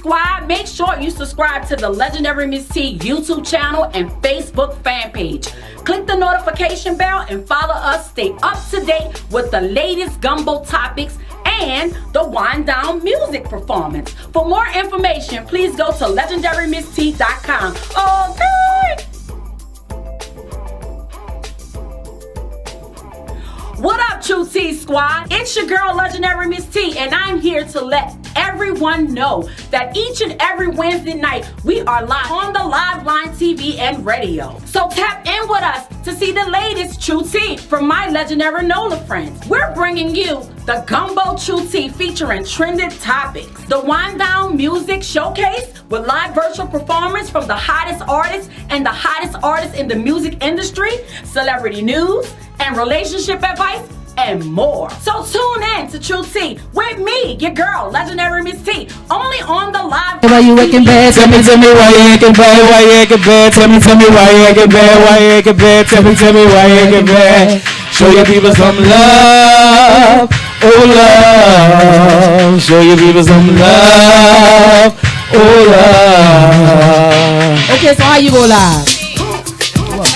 Squad, make sure you subscribe to the Legendary Miss T YouTube channel and Facebook fan page. Click the notification bell and follow us. Stay up to date with the latest gumbo topics and the wind down music performance. For more information, please go to LegendaryMsTee.com. Okay. What up, True T Squad? It's your girl, Legendary Miss T, and I'm here to let everyone know that each and every Wednesday night, we are live on the Live Line TV and radio. So tap in with us to see the latest True T from my legendary NOLA friends. We're bringing you the Gumbo True T featuring trending topics, the wind down music showcase with live virtual performance from the hottest artists and the hottest artists in the music industry, celebrity news, and relationship advice, and more. So tune in to True T with me, your girl, Legendary Miss T, only on the Live. Why you acting bad? Tell me why you acting bad. Why you acting bad? Tell me why you acting bad. Why you acting bad? Tell me why you acting bad. Show your people some love, oh love. Show your people some love, oh love. Okay, so how you go live?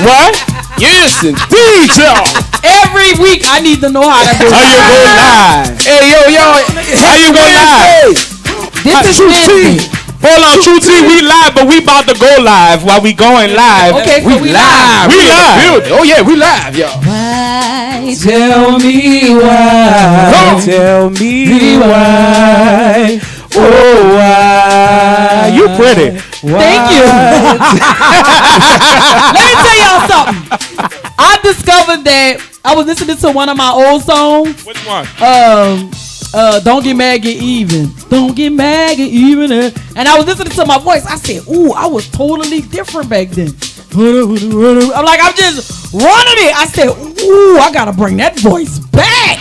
What? Yes, indeed, y'all. Every week I need to know how to do. How you go live? Hey, yo, how you go live? This is True T. Hold on, True T, we live, but we about to go live while we going live. Okay, so we live. We live. Oh yeah, we live, y'all. Why? Tell me why. Tell me why. Oh, why? You pretty. Thank you. Let me tell y'all something. I discovered that I was listening to one of my old songs. Which one? Don't get mad, get even. Don't get mad, get even. And I was listening to my voice. I said, ooh, I was totally different back then. I'm like, I'm just running it. I said, ooh, I gotta bring that voice back.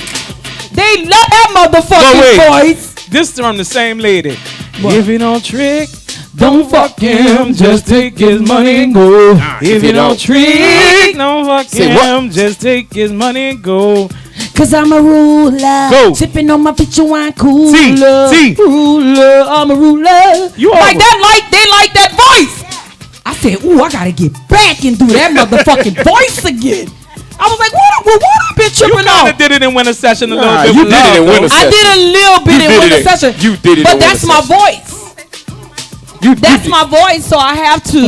They love that motherfucking voice. This is from the same lady. What? If you don't trick, don't fuck him. Just take his money and go. If you don't trick, don't fuck him. Just take his money and go. Cause I'm a ruler. Go. Sipping on my picture wine cooler. T. Ruler, I'm a ruler. You like that, they like that voice. I said, ooh, I gotta get back and do that motherfucking voice again. I was like, what I been tripping You on? kind of did it in winter session a little bit. You did it in winter session. I did a little bit in winter session. You did it but in that's winter my voice. That's my voice, so I have to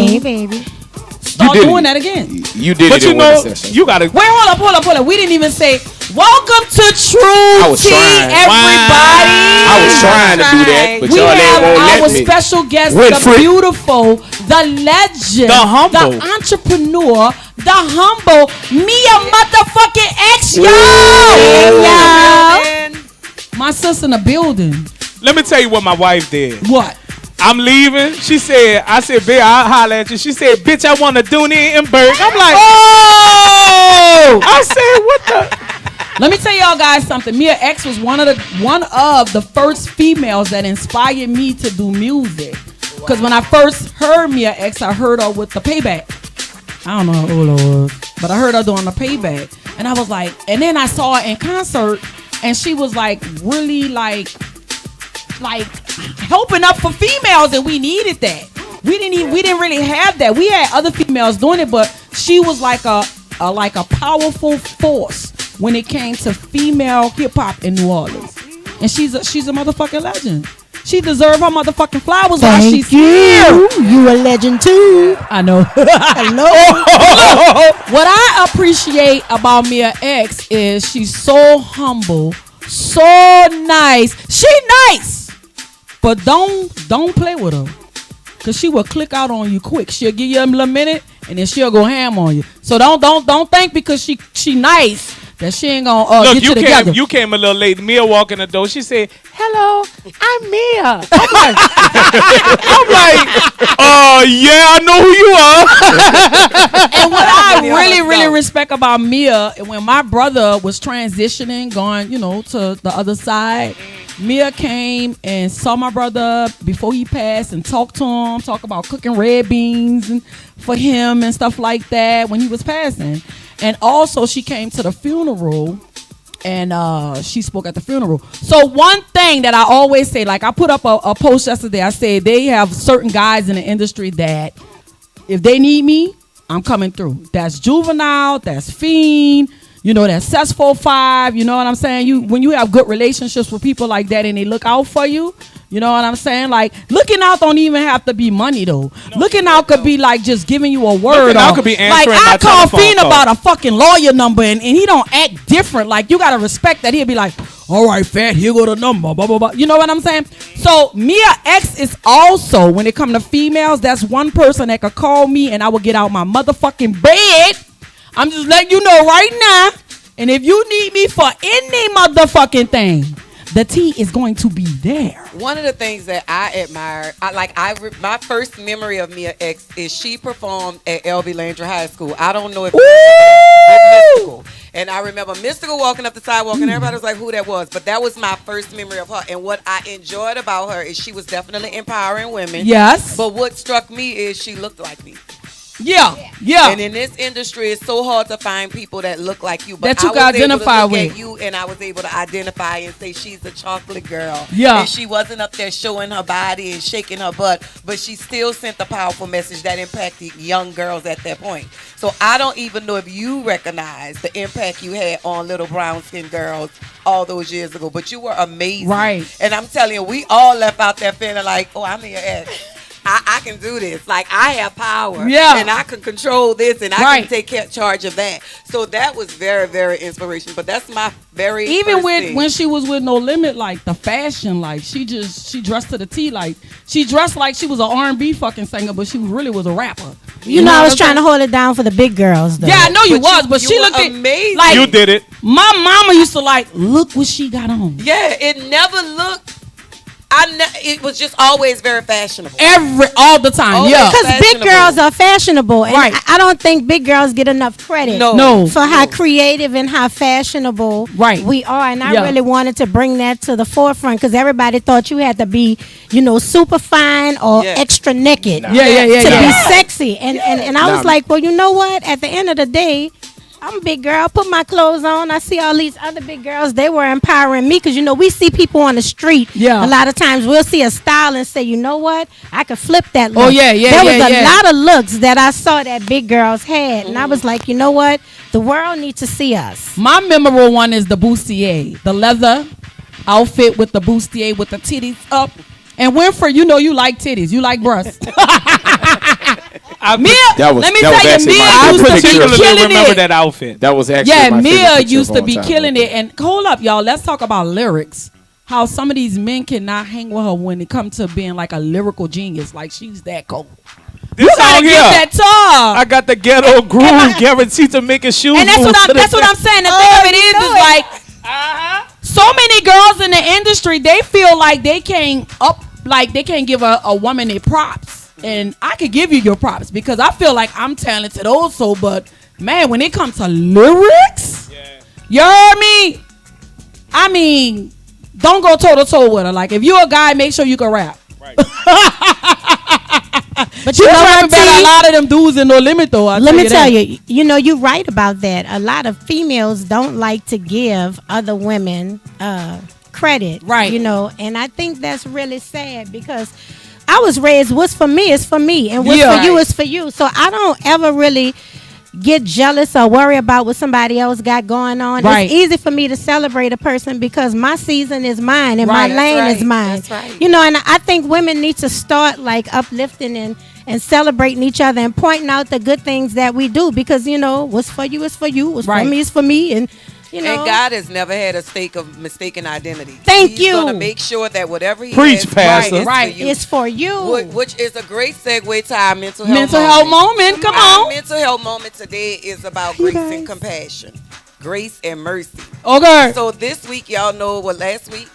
start doing that again. You did But it you in know, winter session. you gotta. Wait, hold up. We didn't even say welcome to True T, everybody. I was trying to do that, but we y'all have won't let our me. special guest, Winfred. the beautiful, the legend, The humble. the entrepreneur, the humble, Mia motherfucking X, yo. My sister in the building. Let me tell you what my wife did. What? I'm leaving. I said, babe, I'll holler at you. She said, bitch, I want to Dooney and Berg. I'm like, oh! I said, what the? Let me tell y'all guys something. Mia X was one of the first females that inspired me to do music. Because when I first heard Mia X, I heard her with the Payback. I don't know how old I was, but I heard her doing the Payback. And I was like, and then I saw her in concert, and she was like really like helping up for females, and we needed that. We didn't really have that. We had other females doing it, but she was like a powerful force when it came to female hip hop in New Orleans. And she's a motherfucking legend. She deserves her motherfucking flowers while she's here. You a legend too. I know. Hello. What I appreciate about Mia X is she's so humble, so nice. She nice, but don't play with her, cause she will click out on you quick. She'll give you a little minute and then she'll go ham on you. So don't think because she nice that she ain't gonna Look, get you together. You came a little late. Mia walked in the door. She said, "Hello, I'm Mia." I'm like, yeah, I know who you are. And what I really respect about Mia, when my brother was transitioning, going, to the other side, Mia came and saw my brother before he passed and talked to him, talk about cooking red beans for him and stuff like that when he was passing. And also she came to the funeral and she spoke at the funeral. So one thing that I always say, like I put up a post yesterday, I said they have certain guys in the industry that if they need me, I'm coming through. That's Juvenile, that's Fiend, you know, that's Cess 45, you know what I'm saying? When you have good relationships with people like that and they look out for you, you know what I'm saying? Like, looking out don't even have to be money, though. No, looking out could be like just giving you a word. Looking out could be answering like, I call Fiend call. about a fucking lawyer number, and he don't act different. Like, you got to respect that. He'll be like, all right, fat, here go the number, blah, blah, blah. You know what I'm saying? So, Mia X is also, when it comes to females, that's one person that could call me, and I will get out my motherfucking bed. I'm just letting you know right now. And if you need me for any motherfucking thing, the tea is going to be there. One of the things that I admire, my first memory of Mia X is she performed at LB Landry High School. I don't know if you remember Mystical. And I remember Mystical walking up the sidewalk, and everybody was like, who that was. But that was my first memory of her. And what I enjoyed about her is she was definitely empowering women. Yes. But what struck me is she looked like me. Yeah. And in this industry, it's so hard to find people that look like you. But that you can identify with. At you, and I was able to identify and say she's a chocolate girl. Yeah. And she wasn't up there showing her body and shaking her butt, but she still sent a powerful message that impacted young girls at that point. So I don't even know if you recognize the impact you had on little brown-skinned girls all those years ago, but you were amazing. Right. And I'm telling you, we all left out there feeling like, oh, I'm your ex. I can do this. Like, I have power. Yeah. And I can control this, and I can take charge of that. So that was very, very inspirational. But that's my very even first thing. when she was with No Limit, like the fashion, like she dressed to the T, like she dressed like she was an R&B fucking singer, but she really was a rapper. You know, I was trying to hold it down for the big girls, though. Yeah, I know you was, but she looked amazing. Like, you did it. My mama used to like, look what she got on. Yeah, it never looked. It was just always very fashionable. All the time, Always yeah. Because big girls are fashionable. And right. I don't think big girls get enough credit. No. For how creative and how fashionable we are. And I really wanted to bring that to the forefront because everybody thought you had to be, you know, super fine or extra naked to be sexy. And I was like, well, you know what? At the end of the day, I'm a big girl. I put my clothes on. I see all these other big girls. They were empowering me because, you know, we see people on the street. Yeah. A lot of times we'll see a style and say, you know what? I could flip that look. Oh, yeah. There was a lot of looks that I saw that big girls had. And I was like, you know what? The world needs to see us. My memorable one is the bustier. The leather outfit with the bustier with the titties up. And Winfred, you know you like titties. You like breasts. Mia, let me tell you, Mia used to be killing remember it. That outfit. That was actually my Mia used to be killing it. And hold up, y'all. Let's talk about lyrics. How some of these men cannot hang with her when it comes to being like a lyrical genius. Like she's that cold. This song here, that talk. I got the ghetto groove guaranteed to make a shoe. And that's what I'm saying. The thing of it is like so many girls in the industry, they feel like they can't give a woman their props. And I could give you your props because I feel like I'm talented also, but man, when it comes to lyrics, you heard me? I mean, don't go toe to toe with her. Like if you're a guy, make sure you can rap. Right. But you know what, a lot of them dudes in No Limit though. Let me tell you, you know, you're right about that. A lot of females don't like to give other women credit. Right. You know, and I think that's really sad because I was raised, what's for me is for me, and what's for you is for you. So I don't ever really get jealous or worry about what somebody else got going on. Right. It's easy for me to celebrate a person because my season is mine and my lane is mine. That's right. You know, and I think women need to start like uplifting and celebrating each other and pointing out the good things that we do because, you know, what's for you is for you, what's for me is for me, and you know, and God has never had a stake of mistaken identity. He's He's going to make sure that whatever he Preach, has, Pastor. It's for you. Which is a great segue to our mental health moment. Come on. Our mental health moment today is about grace and compassion. Grace and mercy. Okay. So this week, y'all know what last week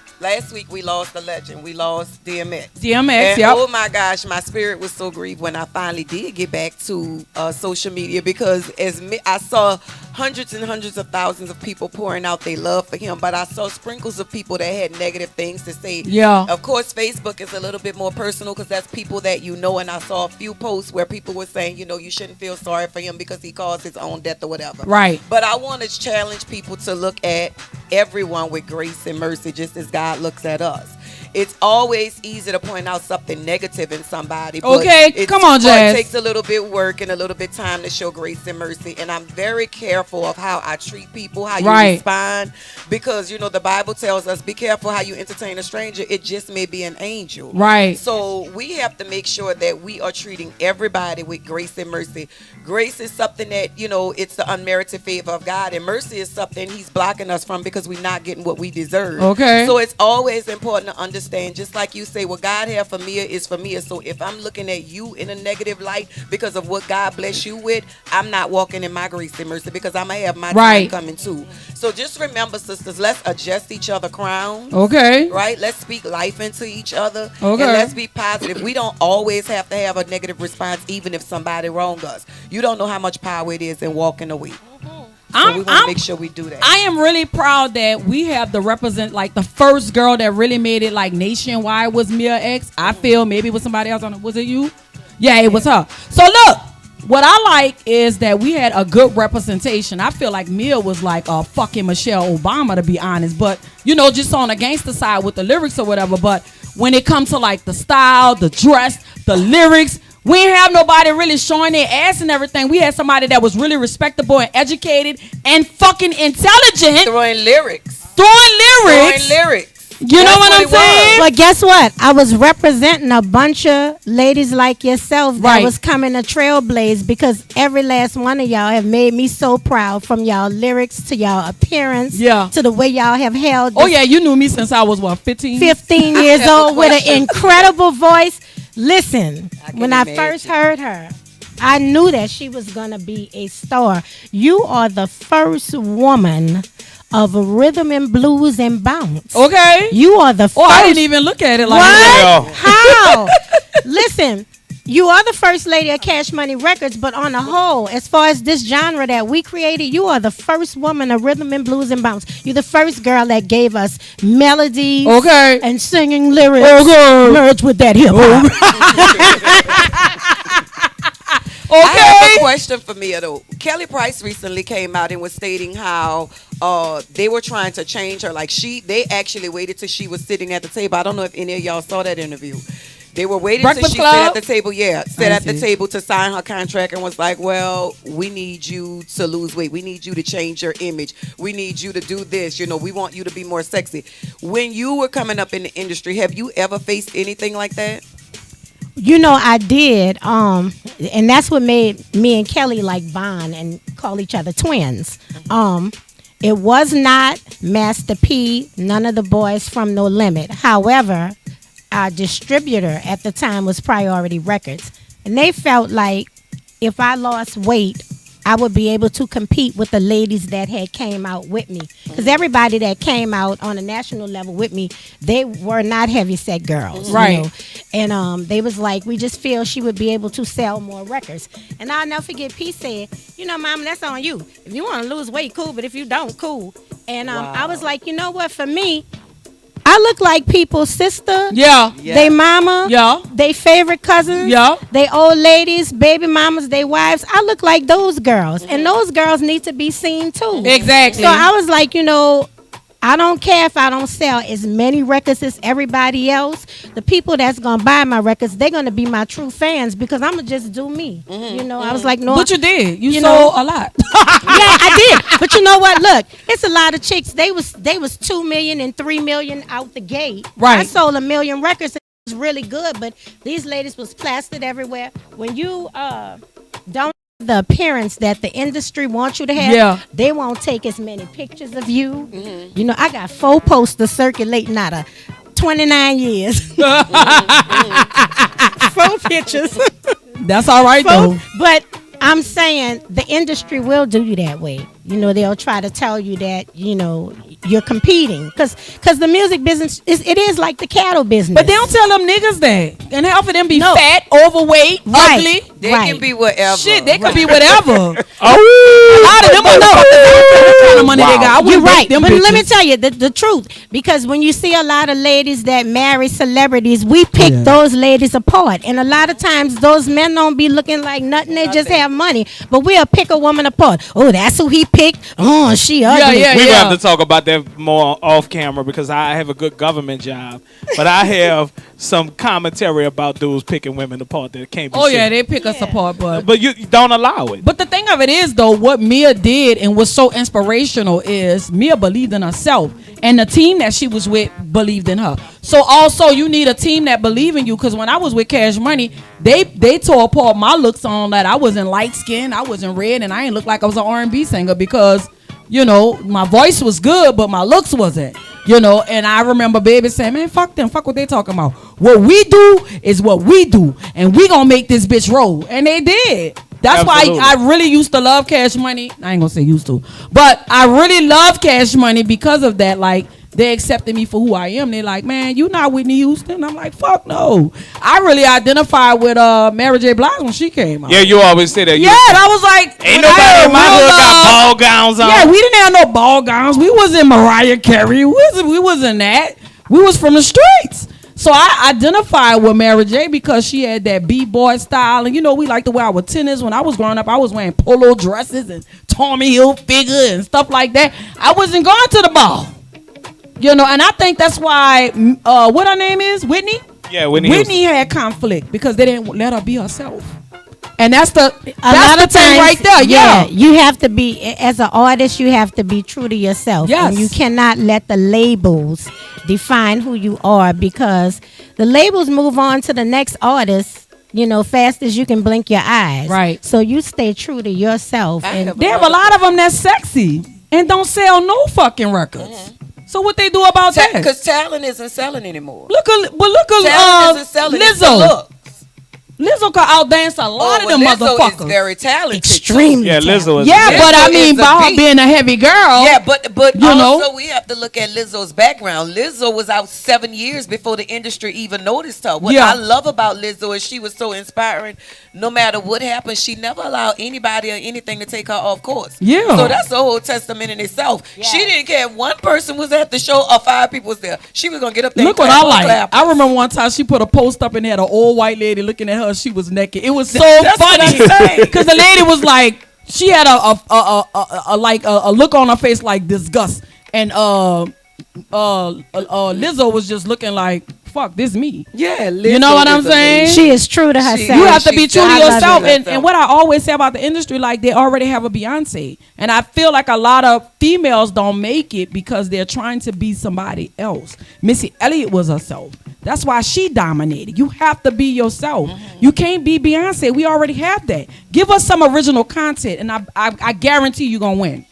we lost a legend. We lost DMX. And oh my gosh, my spirit was so grieved when I finally did get back to social media because I saw hundreds and hundreds of thousands of people pouring out their love for him, but I saw sprinkles of people that had negative things to say. Yeah. Of course, Facebook is a little bit more personal because that's people that you know, and I saw a few posts where people were saying, you know, you shouldn't feel sorry for him because he caused his own death or whatever. Right. But I want to challenge people to look at everyone with grace and mercy just as God looks at us. It's always easy to point out something negative in somebody. But Okay, come on, Jazz. It takes a little bit work and a little bit time to show grace and mercy. And I'm very careful of how I treat people, how you respond. Because, you know, the Bible tells us, be careful how you entertain a stranger. It just may be an angel. Right. So we have to make sure that we are treating everybody with grace and mercy. Grace is something that, you know, it's the unmerited favor of God. And mercy is something he's blocking us from because we're not getting what we deserve. Okay. So it's always important to understand, just like you say, what God have for Mia is for Mia. So if I'm looking at you in a negative light because of what God bless you with, I'm not walking in my grace and mercy because I'm going to have my time coming too. So just remember, sisters, let's adjust each other crowns. Okay. Right? Let's speak life into each other. Okay. And let's be positive. We don't always have to have a negative response even if somebody wronged us. You don't know how much power it is in walking away. So we want to make sure we do that. I am really proud that we have like the first girl that really made it like nationwide was Mia X. I feel maybe it was somebody else on it. Was it you? Yeah, it was her. So look, what I like is that we had a good representation. I feel like Mia was like a fucking Michelle Obama, to be honest. But, you know, just on the gangster side with the lyrics or whatever. But when it comes to like the style, the dress, the lyrics, we didn't have nobody really showing their ass and everything. We had somebody that was really respectable and educated and fucking intelligent. Throwing lyrics. You know what I'm saying? But guess what? I was representing a bunch of ladies like yourself that was coming to trailblaze because every last one of y'all have made me so proud, from y'all lyrics to y'all appearance to the way y'all have held. Oh, yeah, you knew me since I was, what, 15? 15 years old with an incredible voice. Listen, when I first heard her, I knew that she was going to be a star. You are the first woman of rhythm and blues and bounce. Okay. You are the first. Oh, I didn't even look at it like that. How? Listen, you are the first lady of Cash Money Records, but on the whole, as far as this genre that we created, you are the first woman of rhythm and blues and bounce. You're the first girl that gave us melodies and singing lyrics merged with that hip hop. I have a question for Mia though. Kelly Price recently came out and was stating how they were trying to change her. Like they actually waited till she was sitting at the table. I don't know if any of y'all saw that interview. They were waiting till she sat at the table. Yeah, sat at the table to sign her contract and was like, well, we need you to lose weight. We need you to change your image. We need you to do this. You know, we want you to be more sexy. When you were coming up in the industry, have you ever faced anything like that? You know, I did. And that's what made me and Kelly like bond and call each other twins. It was not Master P, none of the boys from No Limit. However, our distributor at the time was Priority Records. And they felt like if I lost weight, I would be able to compete with the ladies that had came out with me. Because everybody that came out on a national level with me, they were not heavyset girls. Right. You know? And they was like, we just feel she would be able to sell more records. And I'll never forget, P said, you know, Mom, that's on you. If you want to lose weight, cool. But if you don't, cool. And I was like, you know what, for me, I look like people's sister. Yeah. They mama. Yeah. They favorite cousins. Yeah. They old ladies, baby mamas, they wives. I look like those girls. And those girls need to be seen too. Exactly. So I was like, you know, I don't care if I don't sell as many records as everybody else. The people that's going to buy my records, they're going to be my true fans because I'm going to just do me. You know, I was like, no. But you did. You sold a lot. Yeah, I did. But you know what? Look, it's a lot of chicks. They was 2 million and 3 million out the gate. Right. I sold 1 million records. It was really good, but these ladies was plastered everywhere. When you don't the appearance that the industry wants you to have, they won't take as many pictures of you. You know, I got 4 posters circulating out of 29 years. 4 pictures. That's all right, though. But I'm saying the industry will do you that way. You know, they'll try to tell you that, you know, you're competing because the music business is like the cattle business. But they don't tell them niggas that. And half of them be fat, overweight, ugly. They can be whatever. Shit, they could be whatever. A Oh, lot of them don't know the kind of money they got. I You're wouldn't right. date them But let me bitches. tell you the truth. Because when you see a lot of ladies that marry celebrities, we pick those ladies apart. And a lot of times those men don't be looking like nothing. They just have money. But we'll pick a woman apart. Oh, that's who he picked. Oh, she ugly. Yeah, we have to talk about that more off camera because I have a good government job, but I have some commentary about dudes picking women apart that can't be. Oh seen. yeah, they pick us apart, but you don't allow it. But the thing of it is, though, what Mia did and was so inspirational is Mia believed in herself, and the team that she was with believed in her. So also, you need a team that believe in you. Because when I was with Cash Money, they tore apart my looks on that I wasn't light skinned, I wasn't red, and I ain't look like I was an R&B singer because, you know, my voice was good, but my looks wasn't. You know, and I remember Baby saying, man, fuck them. Fuck what they talking about. What we do is what we do. And we gonna make this bitch roll. And they did. That's Absolutely. why I really used to love Cash Money. I ain't gonna say used to. But I really love Cash Money because of that. Like, they accepted me for who I am. They like, man, you not Whitney Houston. I'm like, fuck no. I really identified with Mary J. Blige when she came out. Yeah, you always say that. Yeah, and I was like, Ain't when I nobody had in my real hood got love- ball gowns on. Yeah, we didn't have no ball gowns. We wasn't Mariah Carey. We wasn't that. We was from the streets. So I identified with Mary J because she had that b-boy style. And, you know, we like to wear our tennis. When I was growing up, I was wearing polo dresses and Tommy Hilfiger and stuff like that. I wasn't going to the ball. You know, and I think that's why, what her name is? Whitney? Yeah, Whitney Whitney had conflict because they didn't let her be herself. And that's the A lot of thing times, right there. Yeah. you have to be, as an artist, you have to be true to yourself. Yes. And you cannot let the labels define who you are because the labels move on to the next artist, you know, fast as you can blink your eyes. Right. So you stay true to yourself. And There have a lot of them that's sexy and don't sell no fucking records. So what they do about that? Because talent isn't selling anymore. Look at Talent isn't selling. It's the Lizzo. look. Lizzo can outdance a lot of them Lizzo motherfuckers. is very talented. extremely Yeah, Lizzo is. Yeah, Lizzo but I is mean, a by her beast. being a heavy girl. Yeah, but You know? also we have to look at Lizzo's background. Lizzo was out 7 years before the industry even noticed her. What Yeah. I love about Lizzo is she was so inspiring. No matter what happened, she never allowed anybody or anything to take her off course. Yeah. So that's a whole testament in itself. She didn't care if one person was at the show or 5 people was there. She was gonna get up there. Look and what I clap her like. clap. I remember one time she put a post up and had an old white lady looking at her. She was naked. It was so That's what funny I'm saying. because the lady was like, she had a look on her face like disgust, and Lizzo was just looking like, fuck, this me. Yeah, You know what I'm saying? she is true to herself. You have to be She's true to I love yourself. herself. And what I always say about the industry, like they already have a Beyonce. And I feel like a lot of females don't make it because they're trying to be somebody else. Missy Elliott was herself. That's why she dominated. You have to be yourself. You can't be Beyonce. We already have that. Give us some original content and I guarantee you're going to win.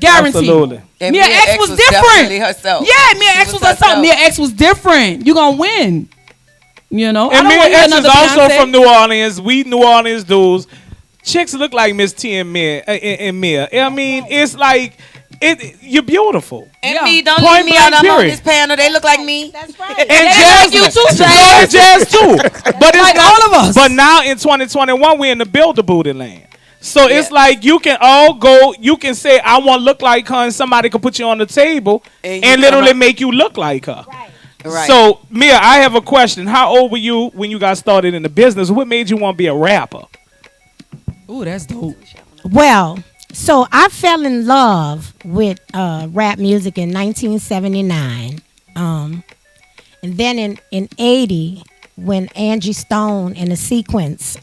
Guarantee. Absolutely. And Mia X was different. definitely herself. Yeah, Mia She X was herself. herself. Mia X was different. You're going to win. You know? And I don't Mia want to hear X is another also Beyonce. from New Orleans. We New Orleans dudes. Chicks look like Miss T and Mia. I mean, it's like you're beautiful. And Yeah. me, don't Point leave me out. blank I'm on period. this panel. They look like me. That's right. And They Jazz, like you too, so Jazz. is Jazz too. But it's Like not- all of us. But now in 2021, we're in the build-a-booty land. So it's Yeah. like you can all go. You can say I want to look like her, and somebody can put you on the table And you and literally come up- make you look like her. Right. So Mia, I have a question. How old were you when you got started in the business? What made you want to be a rapper? Ooh, that's dope. Well, so I fell in love with rap music in 1979. And then in 80, when Angie Stone and the Sequence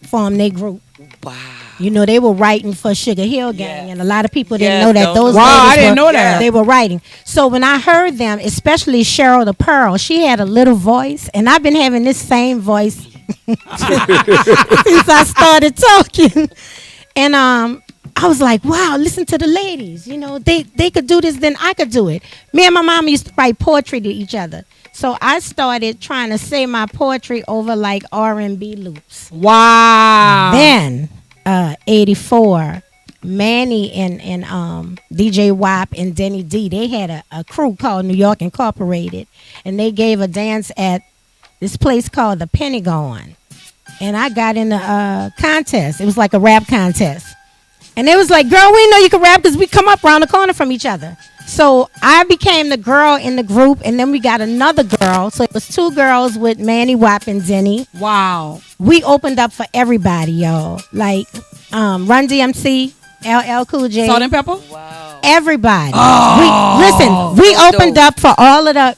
formed their group. Wow. You know, they were writing for Sugar Hill Gang, Yes. and a lot of people didn't Yes, know that don't those know. Wow, ladies I didn't were, know that. they were writing. So when I heard them, especially Cheryl the Pearl, she had a little voice, and I've been having this same voice since I started talking. And I was like, wow, listen to the ladies. You know, they could do this, then I could do it. Me and my mom used to write poetry to each other. So I started trying to say my poetry over like R&B loops. Wow. Then, 84, Manny and DJ WAP and Denny D, they had a crew called New York Incorporated, and they gave a dance at this place called the Pentagon, and I got in a contest. It was like a rap contest, and it was like, girl, we know you can rap because we come up around the corner from each other. So I became the girl in the group, and then we got another girl. So it was 2 girls with Manny, WAP, and Denny. Wow. We opened up for everybody, y'all. Like Run DMC, LL Cool J. Salt and pepper? Wow. Everybody. Oh. We So opened dope. up for all of the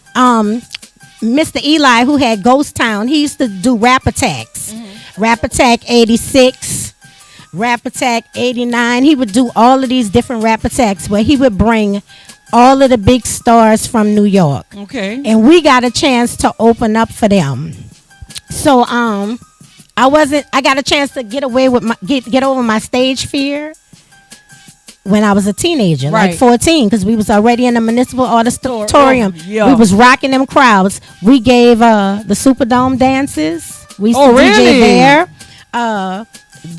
Mr. Eli, who had Ghost Town. He used to do Rap Attacks. Rap Attack 86, Rap Attack 89. He would do all of these different rap attacks where he would bring all of the big stars from New York. Okay. And we got a chance to open up for them. So I got a chance to get away with get over my stage fear when I was a teenager, Right. like 14, because we was already in the Municipal Auditorium. Yeah. We was rocking them crowds. We gave the Superdome dances. We used to really? DJ there.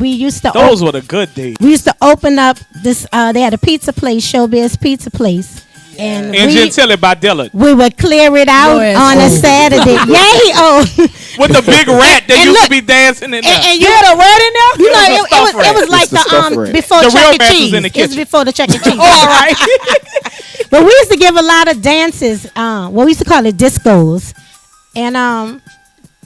We used to Those were the good days. we used to open up this. They had a pizza place, Showbiz Pizza Place, and And Gentilly by Dillard. we would clear it out Your ass on a old. Saturday. Yeah, he old. With the big rat that And used look, to be dancing in there. And you had a rat in there? You It know, was a it was stuffed rat. it was like It's the stuffed rat. before The real Chuck E. rat was Cheese. in the It was kitchen. before the Chuck E. Cheese. All right. But we used to give a lot of dances. We used to call it discos, and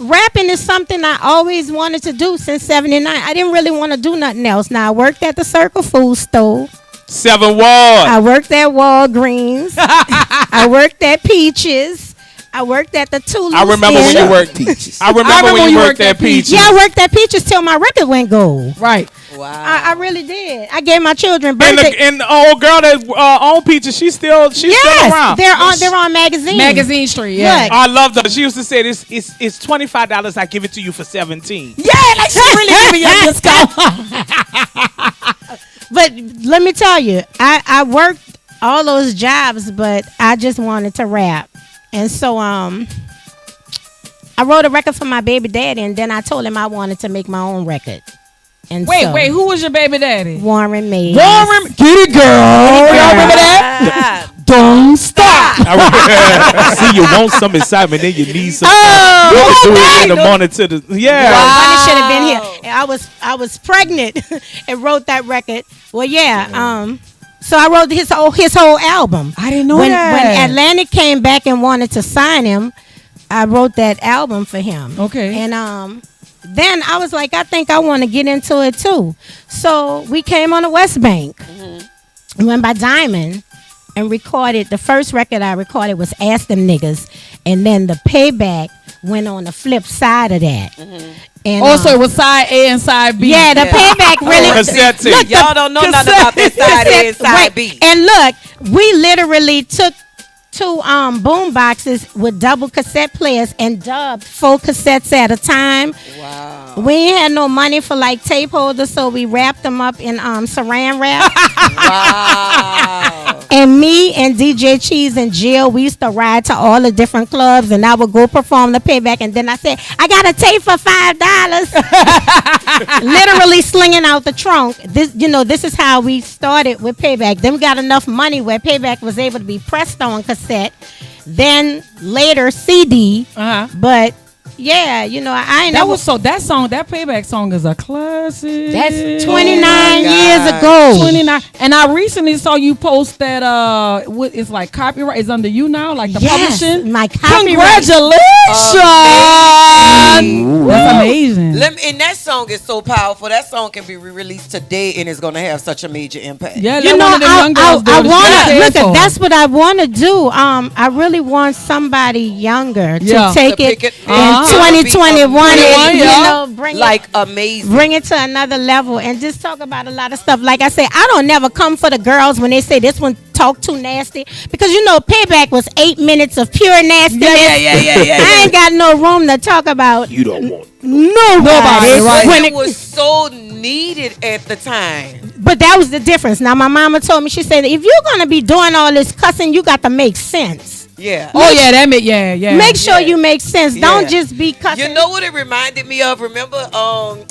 rapping is something I always wanted to do since '79. I didn't really want to do nothing else. Now I worked at the Circle Food Store. 7 Ward. I worked at Walgreens. I worked at Peaches. I worked at the Two. I remember when you Inn. worked. Peaches. I remember when you worked at Peaches. Yeah, I worked at Peaches till my record went gold. Right. Wow. I really did. I gave my children And birthday. the old girl that owned Peaches, she's still Yes, around. they're on magazine. Magazine Street, yeah. Look. I loved her. She used to say, "This it's $25. I give it to you for 17." Yeah, like she really giving you a discount. But let me tell you, I worked all those jobs, but I just wanted to rap. And so I wrote a record for my baby daddy, and then I told him I wanted to make my own record. And so, Wait, who was your baby daddy? Warren Mays. Warren. Get it, girl. Y'all remember that? Don't stop. See, you want some excitement, then you need some. Oh, We'll do it in the morning to the Bonnie should have been here. And I was pregnant and wrote that record. Well, yeah. So I wrote his whole album. I didn't know when that. Atlantic came back and wanted to sign him, I wrote that album for him. Okay. And then I was like, I think I want to get into it too. So we came on the West Bank. We went by Diamond and recorded. The first record I recorded was Ask Them Niggas, and then the Payback went on the flip side of that. And Also, it was side A and side B. yeah, the Payback really. Cassette tape. Look, Y'all don't know nothing about that side A and side B. And look, we literally took 2 boom boxes with double cassette players and dubbed 4 cassettes at a time. Wow. We ain't had no money for like tape holders, so we wrapped them up in saran wrap. Wow. And me and DJ Cheese and Jill, we used to ride to all the different clubs, and I would go perform the Payback, and then I said, I got a tape for $5. Literally slinging out the trunk. This is how we started with Payback. Then we got enough money where Payback was able to be pressed on cassette, then later CD. But yeah, I ain't never. That Payback song is a classic. That's 29 God. years ago. 29. And I recently saw you post that it's like copyright is under you now, like the Yes, publishing. my copyright. Congratulations! That's amazing. And that song is so powerful. That song can be re-released today, and it's gonna have such a major impact. Yeah, You let know, one of them young girls do I it. She want got to a look. song. That's what I want to do. I really want somebody younger to Yeah. take To it pick it in up. 2021 and yeah. bring Like it. amazing. Bring it to another level and just talk about a lot of stuff. Like I say, I don't never come for the girls when they say this one talk too nasty, because Payback was 8 minutes of pure nastiness. Yeah. I ain't got no room to talk about You don't want. nobody. right. When It was so needed at the time. But that was the difference. Now, my mama told me, she said, if you're going to be doing all this cussing, you got to make sense. Yeah. Oh yeah, that make yeah. Make sure Yeah. you make sense. Yeah. Don't just be cussing. You know what it reminded me of? Remember,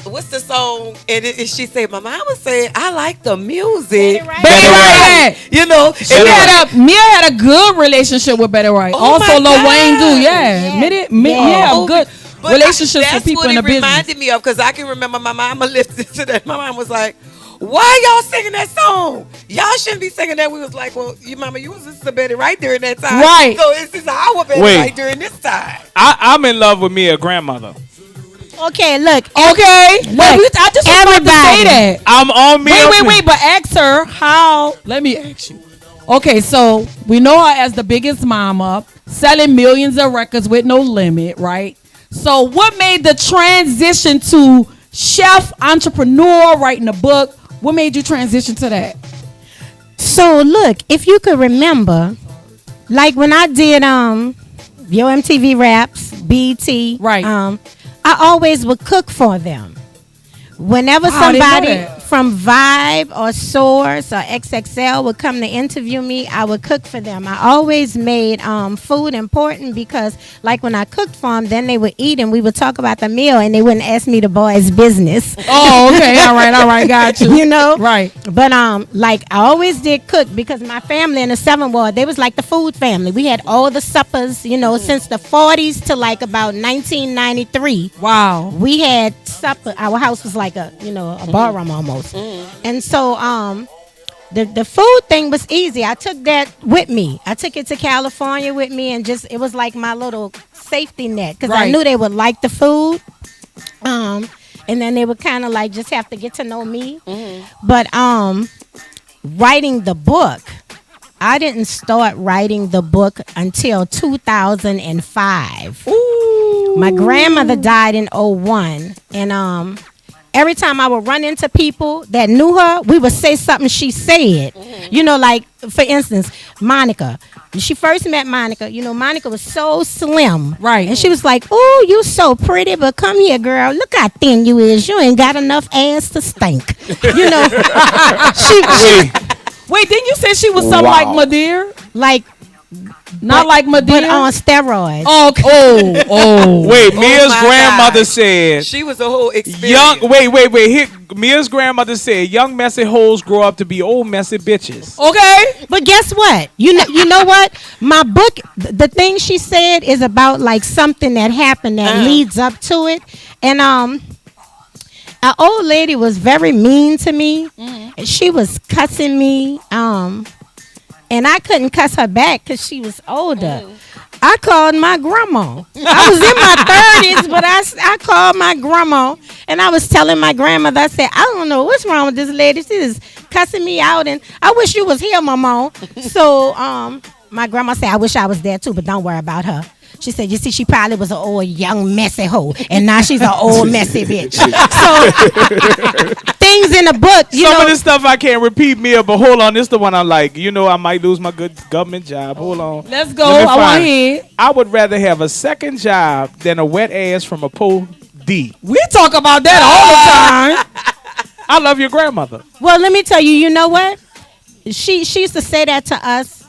what's the song? And she said, my mama said, I like the music. Betty Wright. You know, Mia had a good relationship with Betty Wright. Oh also, my Lil God. Wayne do. Yeah. Mia have good But relationships that's with people what in the it business. reminded me of, because I can remember my mama listening to that. My mom was like, why y'all singing that song? Y'all shouldn't be singing that. We was like, well, you mama, you was listening to Betty Wright during that time. Right. So this is our Betty Wait. Wright during this time. I'm in love with Mia grandmother. Okay, look. Okay. Look, I just was about to say that. I'm on Mia. Wait. But ask her how. Let me ask you. Okay, so we know her as the biggest mama, selling millions of records with no limit, right? So what made the transition to chef, entrepreneur, writing a book? What made you transition to that? So look, if you could remember, like when I did Yo MTV Raps, BT, Right. I always would cook for them. Whenever Wow, I didn't know somebody that. from Vibe or Source or XXL would come to interview me, I would cook for them. I always made food important because, like, when I cooked for them, then they would eat and we would talk about the meal and they wouldn't ask me the boys' business. Oh, okay. All right. Got you. You know? Right. But like I always did cook because my family in the 7th Ward, they was like the food family. We had all the suppers, you know, since the 40s to like about 1993. Wow. We had supper. Our house was like a barroom almost. And so the food thing was easy. I took that with me. I took it to California with me, and just it was like my little safety net because I Right. knew they would like the food. And then they would kind of like just have to get to know me. But writing the book, I didn't start writing the book until 2005. My grandmother died in 2001, and every time I would run into people that knew her, we would say something she said. You know, like, for instance, Monica. When she first met Monica, you know, Monica was so slim. Right. And she was like, "Oh, you so pretty, but come here, girl. Look how thin you is. You ain't got enough ass to stink." You know, Wait, didn't you say she was something like Madeira? like, Not like but Madeira? on steroids. Okay. Oh. Wait, Mia's my grandmother God. said. She was a whole experience. Wait. Here, Mia's grandmother said, young messy hoes grow up to be old messy bitches. Okay. But guess what? You know what? My book, the thing she said is about like something that happened that leads up to it. And an old lady was very mean to me. And she was cussing me. And I couldn't cuss her back because she was older. I called my grandma. I was in my 30s, but I called my grandma, and I was telling my grandmother, I said, I don't know what's wrong with this lady. She is cussing me out, and I wish you was here, Mama. So my grandma said, I wish I was there too, but don't worry about her. She said, you see, she probably was an old young messy hoe, and now she's an old messy bitch. So things in the book, you Some know. of this stuff I can't repeat, Mia, but hold on. This is the one I like. You know, I might lose my good government job. Hold on. Let's go. Let me I want to find it. hear. I would rather have a second job than a wet ass from a po D. We talk about that all the time. I love your grandmother. Well, let me tell you, you know what? She used to say that to us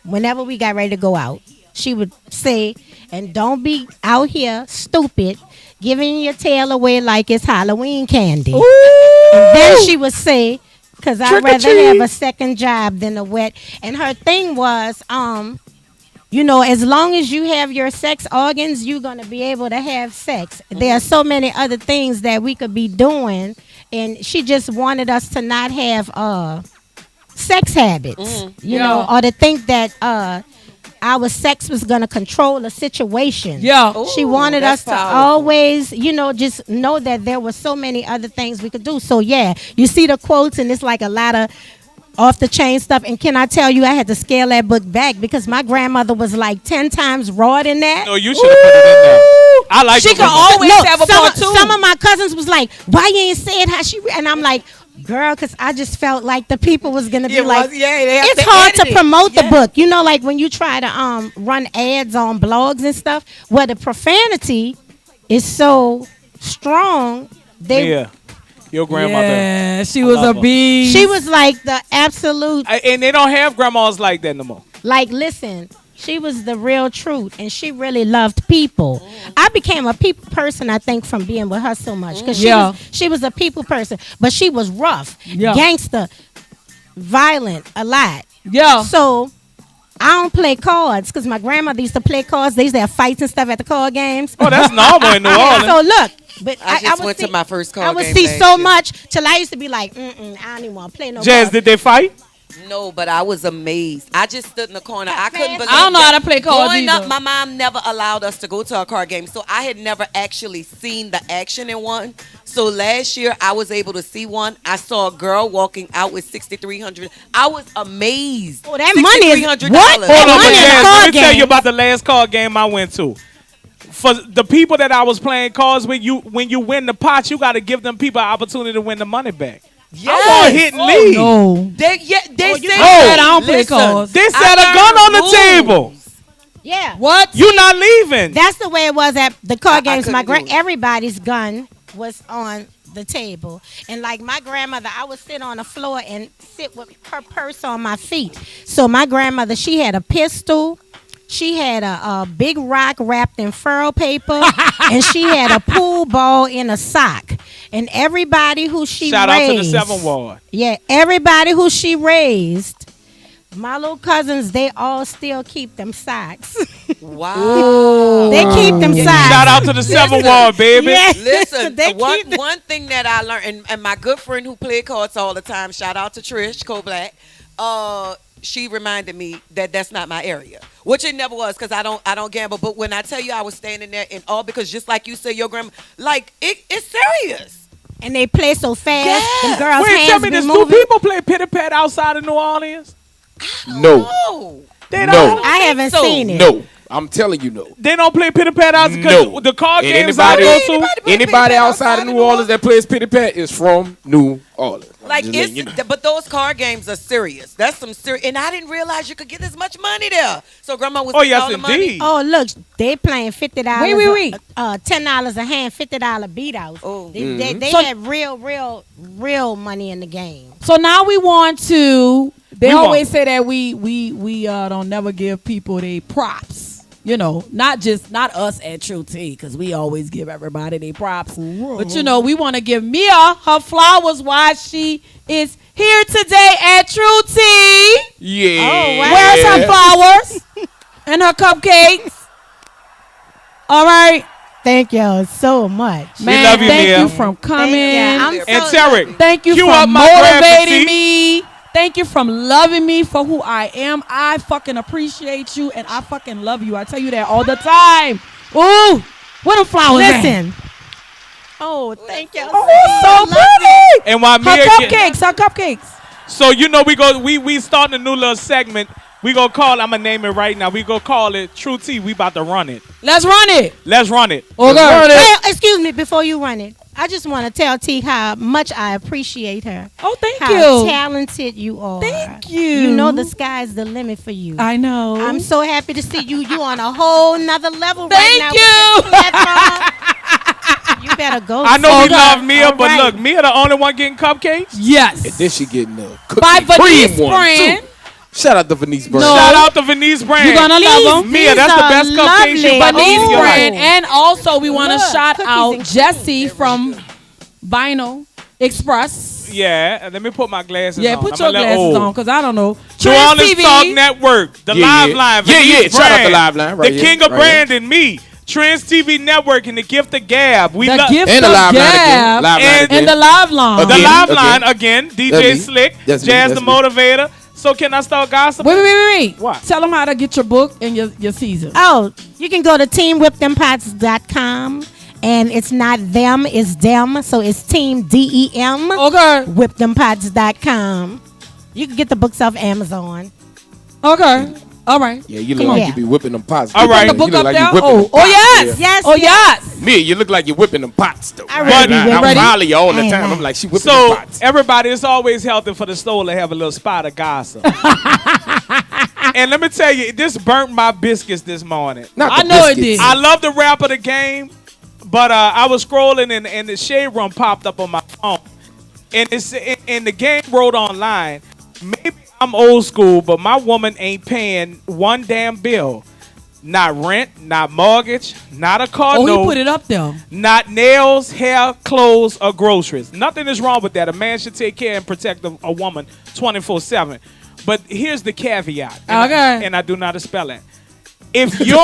whenever we got ready to go out. She would say, and don't be out here stupid, giving your tail away like it's Halloween candy. And then she would say, because I'd rather have a second job than a wet. And her thing was, you know, as long as you have your sex organs, you're going to be able to have sex. There are so many other things that we could be doing. And she just wanted us to not have sex habits, you know, or to think that our sex was going to control a situation. Yeah. She wanted us that's to powerful. always, you know, just know that there were so many other things we could do. So, yeah, you see the quotes, and it's like a lot of off the chain stuff. And can I tell you, I had to scale that book back because my grandmother was like 10 times rawer than that. No, you should have put it in there. I like She your can grandmother. always have a part two. Some of my cousins was like, why you ain't said how she and I'm like, girl, because I just felt like the people was going to be Yeah, like, they have it's to hard to edit it. promote the Yeah. book. You know, like when you try to run ads on blogs and stuff, where the profanity is so strong, Yeah, your grandmother. Yeah, she was a love her. beast. she was like the absolute. And they don't have grandmas like that no more. Like, listen, she was the real truth, and she really loved people. I became a people person, I think, from being with her so much. Because she was a people person, but she was rough, gangster, violent, a lot. Yeah. So I don't play cards because my grandmother used to play cards. They used to have fights and stuff at the card games. Oh, that's normal in New Orleans. So look, but I just would went to my first card I would game see last so year. much till I used to be like, I don't even want to play no Jazz, cards. did they fight? No, but I was amazed. I just stood in the corner. I couldn't believe I don't know how to play cards Growing either. up, my mom never allowed us to go to a card game, so I had never actually seen the action in one. So last year, I was able to see one. I saw a girl walking out with $6,300. I was amazed. Oh, that money is $6,300. what? Hold on, money but in the Jazz, card let me tell you game. about the last card game I went to. For the people that I was playing cards with, when you win the pot, you got to give them people an opportunity to win the money back. I want hit and leave. No. They said I don't play listen, cards. They I set a gun on the learned table. Yeah. What? You not leaving. That's the way it was at the card games. couldn't do it. Everybody's gun was on the table, and like my grandmother, I would sit on the floor and sit with her purse on my feet. So my grandmother, she had a pistol. She had a big rock wrapped in furrow paper, and she had a pool ball in a sock. And everybody who she Shout raised, out to the 7th Ward. yeah, everybody who she raised, my little cousins, they all still keep them socks. Wow. They keep them socks. Shout out to the 7th Ward, baby. Yeah. Listen, They keep them. one thing that I learned, and my good friend who played cards all the time, shout out to Trish Koblack, she reminded me that that's not my area, which it never was because I don't gamble. But when I tell you I was standing there in awe, because just like you said, your grandma, like it's serious. And they play so fast. Yeah. Them girls' Wait, hands tell me be this. Do moving. people play pitty pat outside of New Orleans? No. Oh, They No. don't. I haven't so. seen it. No. I'm telling you no. They don't play pitty pat outside because No. the card And games I go to. play Anybody pitty-pat outside of New Orleans that plays pitty pat is from New Orleans. like Just letting you know. but those card games are serious. That's some serious, and I didn't realize you could get this much money there. So grandma was Oh, getting yes, all the money. indeed. Oh, look, they playing $50. Wait. $10 a hand, $50 beat outs. Oh. They So- had real money in the game. So now we want to. They We always want- say that we don't never give people their props. You know, not us at True T, because we always give everybody their props. But you know, we want to give Mia her flowers while she is here today at True T. Yeah. Oh, wow. Where's her flowers and her cupcakes? All right, Thank y'all so much. man. love you, thank Mia. you from coming. I'm so And Tarek, Thank you cue for up my graffiti. motivating me. Thank you for loving me for who I am. I fucking appreciate you and I fucking love you. I tell you that all the time. Ooh, what them flowers at? Listen. Oh, thank y'all. So pretty. And while Her Mia cupcakes, her cupcakes. so you know we starting a new little segment. We gonna call. I'm gonna name it right now. We gonna call it True T. We about to run it. Let's run it. Let's run it. Okay. Well, excuse me, before you run it, I just want to tell T how much I appreciate her. Oh, thank How you. talented you are. Thank you. You know the sky's the limit for you. I know. I'm so happy to see you. You on a whole nother level Thank right now. you. With this platform. You better go. I know we further. love Mia, All but right. look, Mia the only one getting cupcakes. Yes. And then she getting a cookie By Venice cream one brand. too. Shout out to Venice brand. No. Shout out to Venice brand. You're gonna love them. Mia, that's the best cupcakes you lovely. about to eat in Venice your life. brand. And also we want to Look, shout cookies out and Jesse from Vinyl Express. Yeah, and let me put my glasses Yeah, on. put I'm your a little glasses old. on, because I don't know. New Trans Orleans TV. Talk Network, the Yeah, Live yeah. Line, Yeah, Venice yeah. Shout out brand, the Live Line right the here, King of right Brand and me, Trans TV Network and the Gift of Gab. We The love gift And the of live line again. Gab. Live line And- again. And the live line. the Again, Live again. Line again. DJ That's me. Slick, That's me, Jazz that's the me. Motivator. So can I start gossiping? Wait. What? Tell them how to get your book and your season. Oh, you can go to teamwhipthempots.com. And it's not them, it's them. So it's Team DEM. Okay. Whipthempots.com. You can get the books off Amazon. Okay. All right. Yeah, you Come look like on. you be whipping them pots. All right. You The book look up like there. you whipping them Oh pots, yes. yeah. Yes. Oh yes. Mia, you look like you're whipping them pots though. I ready. I Ready? follow you all the Ain't time. lying. I'm like, she whipping So them pots. everybody, it's always healthy for the soul to have a little spot of gossip. And let me tell you, this burnt my biscuits this morning. Not I the know it biscuits. did. I love the rap of the game, but I was scrolling and the Shade Room popped up on my phone, and it's and the game wrote online. Maybe I'm old school, but my woman ain't paying one damn bill. Not rent, not mortgage, not a car Oh, note. he put it up there. Not nails, hair, clothes, or groceries. Nothing is wrong with that. A man should take care and protect a woman 24/7. But here's the caveat. And I do not spell it. If you're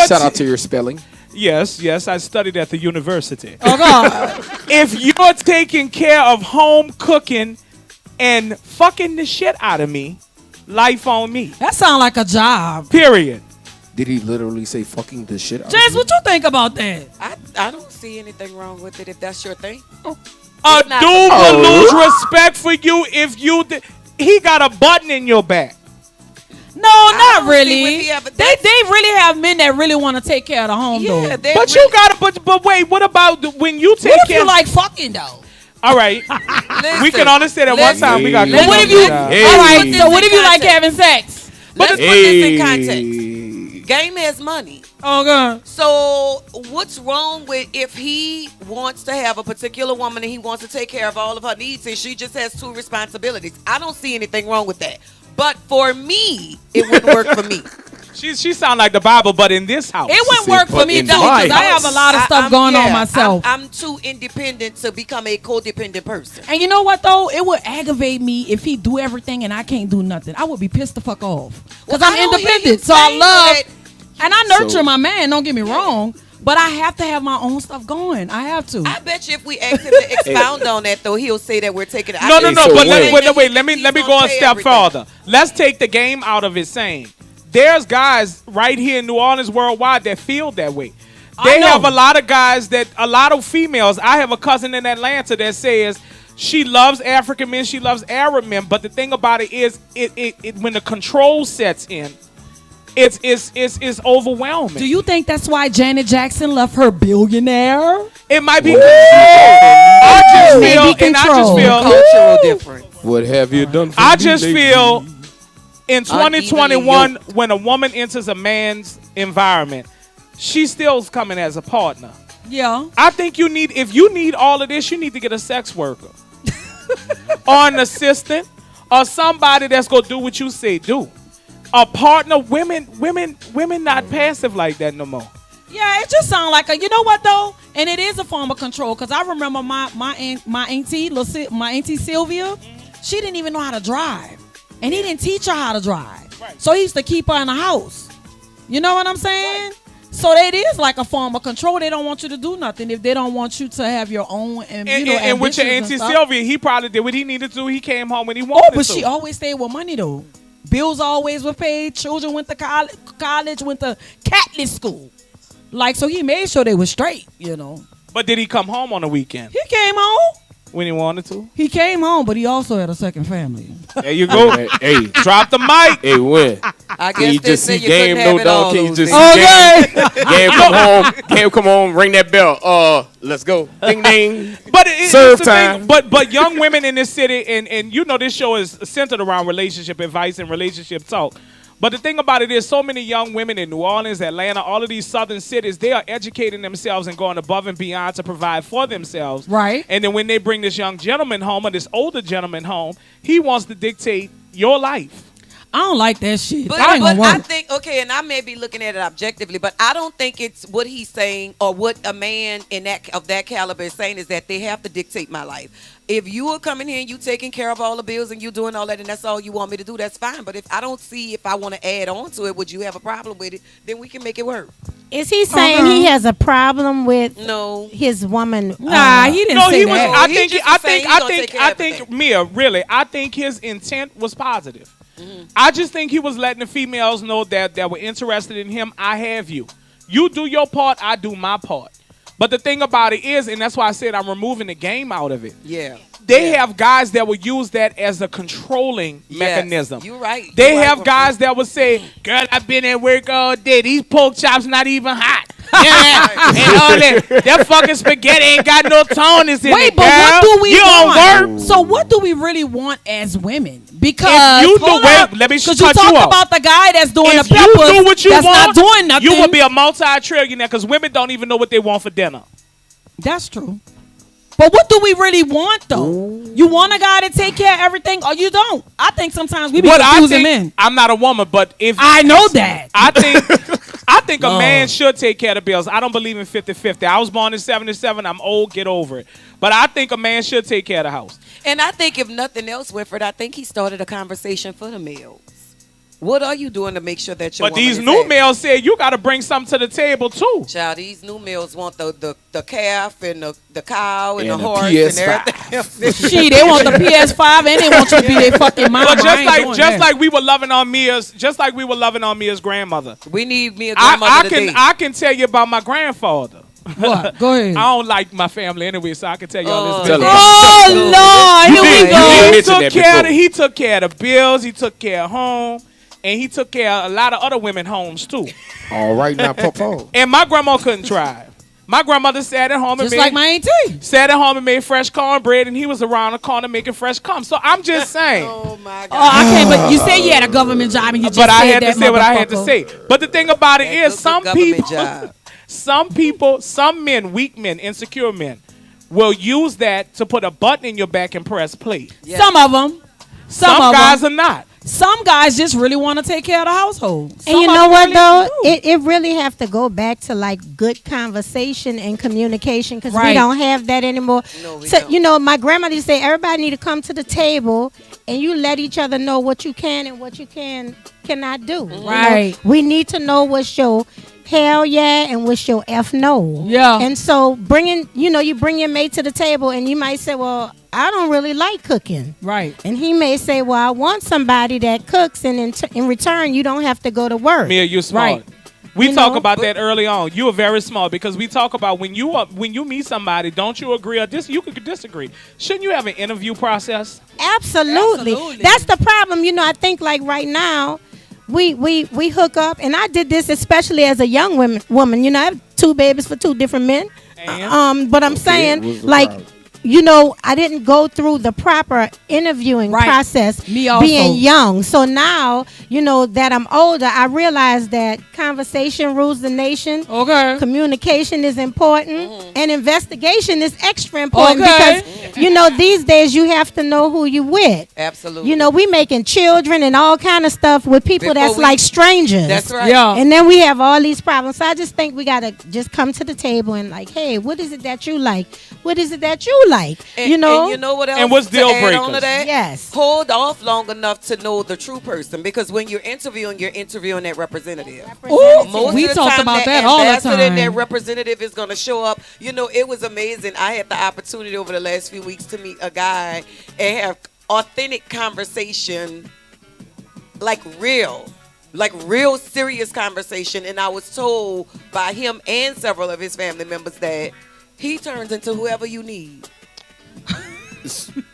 Shout out to your spelling. Yes, I studied at the university. Oh God. If you're taking care of home cooking and fucking the shit out of me, life on me. That sound like a job. Period. Did he literally say fucking the shit out James, of what you think about that? I don't see anything wrong with it if that's your thing. A dude will lose respect for you if you... He got a button in your back. No, not really. They really have men that really want to take care of the home, though. But you gotta. But wait. What about when you take What if care? you like fucking though? All right. We can only say that one time. We got. But what if you? All right. So what if you like having sex? Let's put this in context. Game has money. Oh God. So what's wrong with if he wants to have a particular woman and he wants to take care of all of her needs and she just has 2 responsibilities? I don't see anything wrong with that. But for me, it wouldn't work for me. She sound like the Bible, but in this house, it wouldn't work for me too because I have a lot of stuff going on myself. I'm too independent to become a codependent person. And you know what though? It would aggravate me if he do everything and I can't do nothing. I would be pissed the fuck off because I'm independent. So I love and I nurture my man. Don't get me wrong. But I have to have my own stuff going. I have to. I bet you if we ask him to expound on that, though, he'll say that we're taking it. No. But wait. Let me go a step further. Let's take the game out of it. Saying there's guys right here in New Orleans, worldwide, that feel that way. They have a lot of guys a lot of females. I have a cousin in Atlanta that says she loves African men, she loves Arab men. But the thing about it is, it when the control sets in. It's overwhelming. Do you think that's why Janet Jackson left her billionaire? It might be. I just feel cultural difference. What have you done for I me just lately? feel in 2021 when a woman enters a man's environment, she still's coming as a partner. Yeah. I think if you need all of this, you need to get a sex worker or an assistant or somebody that's gonna do what you say do. A partner, women not passive like that no more. Yeah, it just sounds like you know what though, and it is a form of control. Cause I remember my auntie Sylvia, she didn't even know how to drive, and he didn't teach her how to drive. Right. So he used to keep her in the house. You know what I'm saying? Right. So it is like a form of control. They don't want you to do nothing if they don't want you to have your own and with your auntie Sylvia, he probably did what he needed to. He came home when he wanted to. But she always stayed with money though. Bills always were paid. Children went to college, went to Catholic school. Like, so he made sure they were straight, you know. But did he come home on the weekend? He came home. When he wanted to? He came home, but he also had a second family. There you go. Hey, drop the mic. Hey, when? I Can you guess just see you game, couldn't no have it dog? all Can you those just days. see game? Game, come home, ring that bell. Let's go. Ding, ding. But serve it's time. But young women in this city, and you know this show is centered around relationship advice and relationship talk. But the thing about it is so many young women in New Orleans, Atlanta, all of these southern cities, they are educating themselves and going above and beyond to provide for themselves. Right. And then when they bring this young gentleman home or this older gentleman home, he wants to dictate your life. I don't like that shit. But I think, okay, and I may be looking at it objectively, but I don't think it's what he's saying or what a man of that caliber is saying is that they have to dictate my life. If you are coming here and you taking care of all the bills and you doing all that and that's all you want me to do, that's fine. But if I don't see if I want to add on to it, would you have a problem with it? Then we can make it work. Is he saying he has a problem with his woman? Nah, he didn't say that. I think, Mia, really, I think his intent was positive. Mm-hmm. I just think he was letting the females know that were interested in him. I have you. You do your part, I do my part. But the thing about it is, and that's why I said I'm removing the game out of it. Yeah. They have guys that will use that as a controlling mechanism. You're right. They have guys that will say, girl, I've been at work all day. These pork chops not even hot. Yeah, and all that fucking spaghetti ain't got no tonus in it. Wait, but girl. what do we want? Work? So what do we really want as women? Because if you let me cut you talk off. about the guy that's doing if the peppers, you do what you that's want, not doing nothing. You will be a multi-trillionaire because women don't even know what they want for dinner. That's true. But what do we really want, though? You want a guy to take care of everything, or you don't? I think sometimes we be confusing men. I'm not a woman, but if I know that. I think a man should take care of the bills. I don't believe in 50-50. I was born in 77. I'm old. Get over it. But I think a man should take care of the house. And I think if nothing else, Winfred, I think he started a conversation for the males. What are you doing to make sure that your But these new males said you got to bring something to the table too. Child, these new males want the calf and the cow and the horse PS5. and everything. She, they want the PS5 and they want you to be their fucking mama. But just like we were loving on Mia's grandmother. We need me a grandmother today. I can tell you about my grandfather. What? Go ahead. I don't like my family anyway, so I can tell y'all this. Oh Lord, here we go. He took care of the bills. He took care of home. And he took care of a lot of other women homes too. All right, now Papa. And my grandma couldn't drive. My grandmother sat at home and sat at home and made fresh cornbread, and he was around the corner making fresh cum. So I'm just saying. Oh my God. Oh, I can't. But you say you had a government job, and you just. But I had to say what I had to say. But the thing about it is, some men, weak men, insecure men, will use that to put a button in your back and press play. Yeah. Some of them. Some guys are not. Some guys just really want to take care of the household. And you know what, though? It really have to go back to, like, good conversation and communication, because we don't have that anymore. No, we so, don't. you know, my grandmother used to say, everybody need to come to the table, and you let each other know what you can and what you cannot do. Right. You know, we need to know what's your hell yeah and what's your F no. Yeah. And so you bring your mate to the table, and you might say, well, I don't really like cooking. Right. And he may say, well, I want somebody that cooks, and in return, you don't have to go to work. Mia, you're smart. Right. We talk about that early on. You are very smart, because we talk about when you meet somebody, don't you agree or you could disagree. Shouldn't you have an interview process? Absolutely. That's the problem. You know, I think like right now, we hook up, and I did this especially as a young woman. You know, I have 2 babies for 2 different men. But I'm saying, like, you know, I didn't go through the proper interviewing process being young. So now, you know, that I'm older, I realize that conversation rules the nation. Okay. Communication is important. And investigation is extra important because, you know, these days you have to know who you with. Absolutely. You know, we making children and all kind of stuff with people that's like strangers. That's right. Yeah. And then we have all these problems. So I just think we got to just come to the table and like, hey, what is it that you like? What is it that you like? And, you know? And you know what else? And what's deal breakers? breakers? Yes. Hold off long enough to know the true person, because when you're interviewing that representative. Ooh, we talked about that all the time. And that representative is going to show up. You know, it was amazing. I had the opportunity over the last few weeks to meet a guy and have authentic conversation, like real serious conversation. And I was told by him and several of his family members that he turns into whoever you need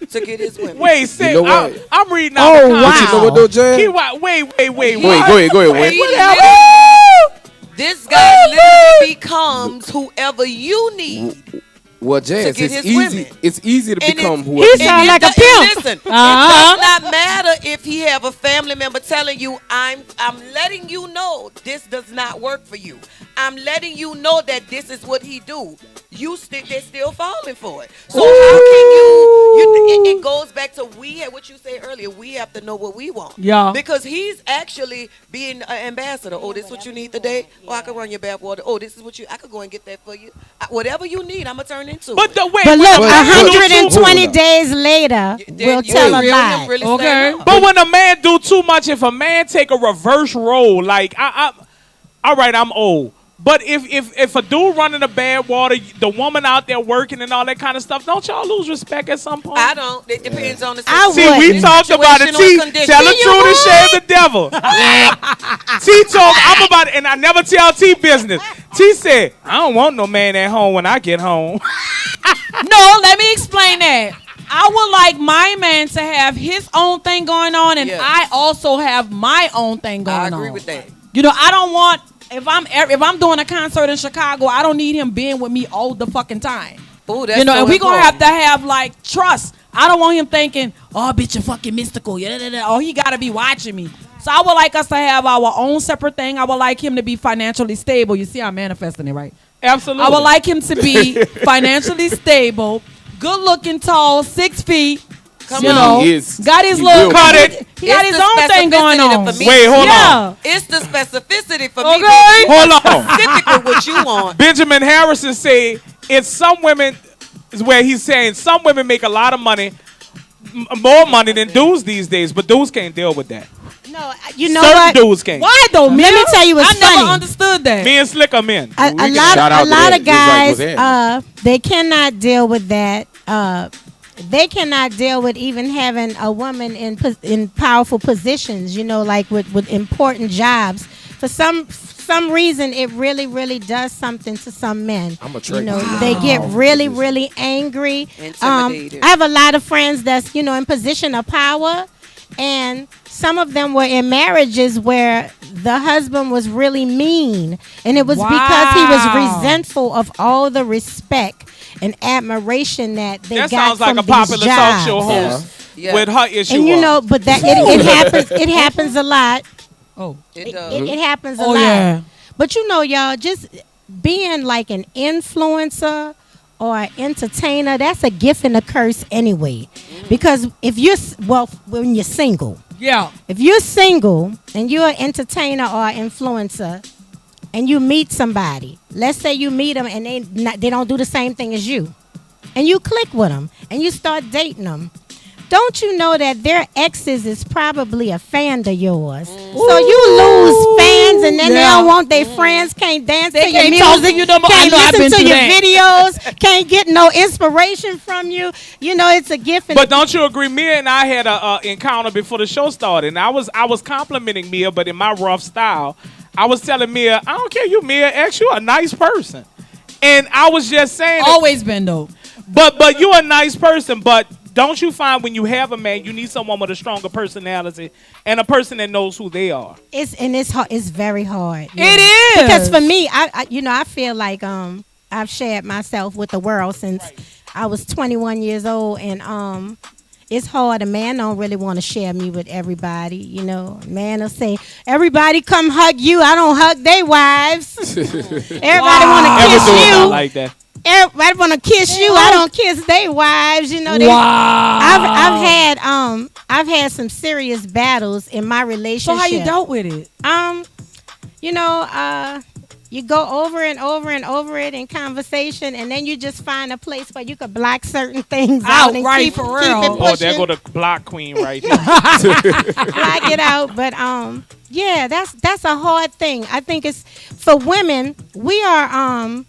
to get his women. Wait, say, You know what? I'm reading out the wow. You know what though, Jan? Wait. Go ahead. This guy literally becomes whoever you need. Well, Jazz, to get it's his easy. women. It's easy to And become it- whoever. He sound like a pimp. Listen, it does not matter if he have a family member telling you, I'm letting you know this does not work for you. I'm letting you know that this is what he do. They're still falling for it. So how can you it goes back to what you said earlier. We have to know what we want. Yeah. Because he's actually being an ambassador. Oh, this is what you need today. Oh, I can run your bath water. Oh, this is what I could go and get that for you. Whatever you need, I'm gonna turn into. But it. the way, But look, Wait, 120 days later, we'll tell a lie. Really Okay. stand up. but when a man do too much, if a man take a reverse role, like all right, I'm old. But if a dude running a bad water, the woman out there working and all that kind of stuff, don't y'all lose respect at some point? I don't. It depends on the I situation. See, we talked about it. T, tell the truth and shame the devil. T told I'm about it, and I never tell T business. T said, I don't want no man at home when I get home. No, let me explain that. I would like my man to have his own thing going on, and Yeah. I also have my own thing going on. I agree with that. You know, I don't want if I'm doing a concert in Chicago, I don't need him being with me all the fucking time. Ooh, that's You know, so and we gonna important. have to have like trust. I don't want him thinking, oh, bitch, you're fucking mystical. Oh, he gotta be watching me. So I would like us to have our own separate thing. I would like him to be financially stable. You see, I'm manifesting it, right? Absolutely. I would like him to be financially stable, good looking, tall, 6 feet. Come You on. know, He is. got his He little will. Cut it. He got It's his the own thing going specificity on. for me. Wait, hold on. Yeah. It's the specificity for Okay. me. baby. Hold on. Specific with what you want. Benjamin Harrison say it's some women is where he's saying some women make a lot of money, more money than dudes these days, but dudes can't deal with that. No, you know Certain what? dudes can't. Why though, Let man? me tell you what's I never funny. understood that. Me and Slick are men. A can lot, shout out a to lot that, of just like guys, with Ed. they cannot deal with that. They cannot deal with even having a woman in powerful positions. You know, like with important jobs. For some reason, it really does something to some men. I'm You attracted know, to that. they get really angry. Intimidated. I have a lot of friends that's in position of power, and some of them were in marriages where the husband was really mean, and it was because he was Wow. resentful of all the respect and admiration that they That got sounds like from a popular these talk jobs. show host Yeah. with her issue. And you up. know, but that it happens. It happens a lot. Oh, It does. It happens a oh lot. yeah. But y'all, just being like an influencer or an entertainer, that's a gift and a curse anyway. Because if when you're single, Yeah. if you're single and you're an entertainer or an influencer, and you meet somebody, let's say you meet them and they don't do the same thing as you, and you click with them and you start dating them. Don't you know that their exes is probably a fan of yours? So you lose fans, and then they Yeah. don't want their friends, can't dance They to your can't talk to music, you no more. I can't know, I've listen been to through your that. videos, can't get no inspiration from you. You know, it's a gift. And But don't you agree? Mia and I had a encounter before the show started, and I was complimenting Mia, but in my rough style, I was telling Mia, I don't care, you Mia X, you a nice person, and I was just saying, Always been though. but you a nice person, but don't you find when you have a man, you need someone with a stronger personality and a person that knows who they are? it's hard. It's very hard. It is. Because for me, I feel like I've shared myself with the world since I was 21 years old, and it's hard. A man don't really want to share me with everybody. You know, a man will say, "Everybody come hug you." I don't hug their wives. Everybody want to kiss Never do it you. like that. Everybody want to kiss you. I don't kiss their wives. You know, I've had some serious battles in my relationship. So how you dealt with it? You go over and over and over it in conversation, and then you just find a place where you could block certain things out and Outright, keep, for keep real. it Oh, pushing, there go the block queen right here. block it out. But yeah, that's a hard thing. I think it's for women. We are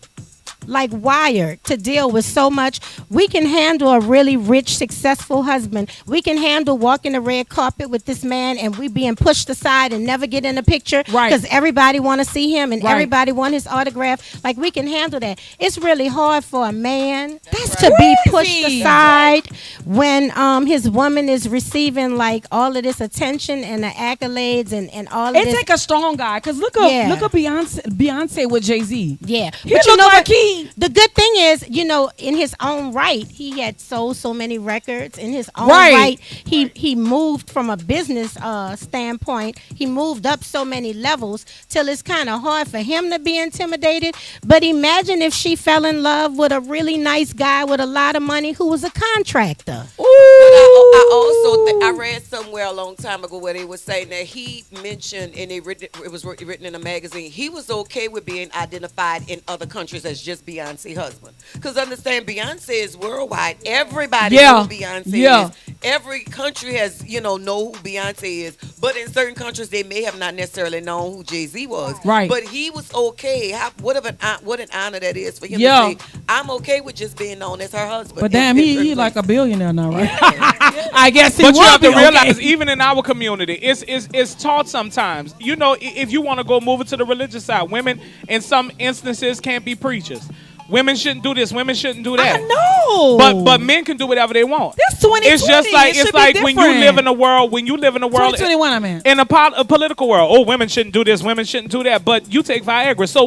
like wired to deal with so much. We can handle a really rich, successful husband. We can handle walking the red carpet with this man and we being pushed aside and never get in the picture Right. because everybody want to see him and Right. everybody want his autograph. Like, we can handle that. It's really hard for a man to be pushed Crazy. aside when his woman is receiving like all of this attention and the accolades and all of It this. take a strong guy, cause look Yeah. at Beyonce with Jay-Z. Yeah, He look like he- the good thing is, in his own right, he had sold so many records. In his own Right. right, he moved from a business standpoint. He moved up so many levels till it's kind of hard for him to be intimidated. But imagine if she fell in love with a really nice guy with a lot of money who was a contractor. I also I read somewhere a long time ago where they were saying that he mentioned, and it was written in a magazine, he was okay with being identified in other countries as just Beyonce husband. Because understand, Beyonce is worldwide. Everybody Yeah. knows Beyonce Yeah. is. Every country has, know who Beyonce is. But in certain countries, they may have not necessarily known who Jay-Z was. Right. But he was okay. What an honor that is for him Yeah. to say, I'm okay with just being known as her husband. But damn, in he certain like a places. billionaire now, right? I guess he But you would have to be realize, okay. even in our community, it's taught sometimes. If you want to go move it to the religious side, women in some instances can't be preachers. Women shouldn't do this. Women shouldn't do that. I know. But men can do whatever they want. That's 2020. It's just like It should be when you different. live in a world 2021, I mean. in a political world. Oh, women shouldn't do this. Women shouldn't do that. But you take Viagra. So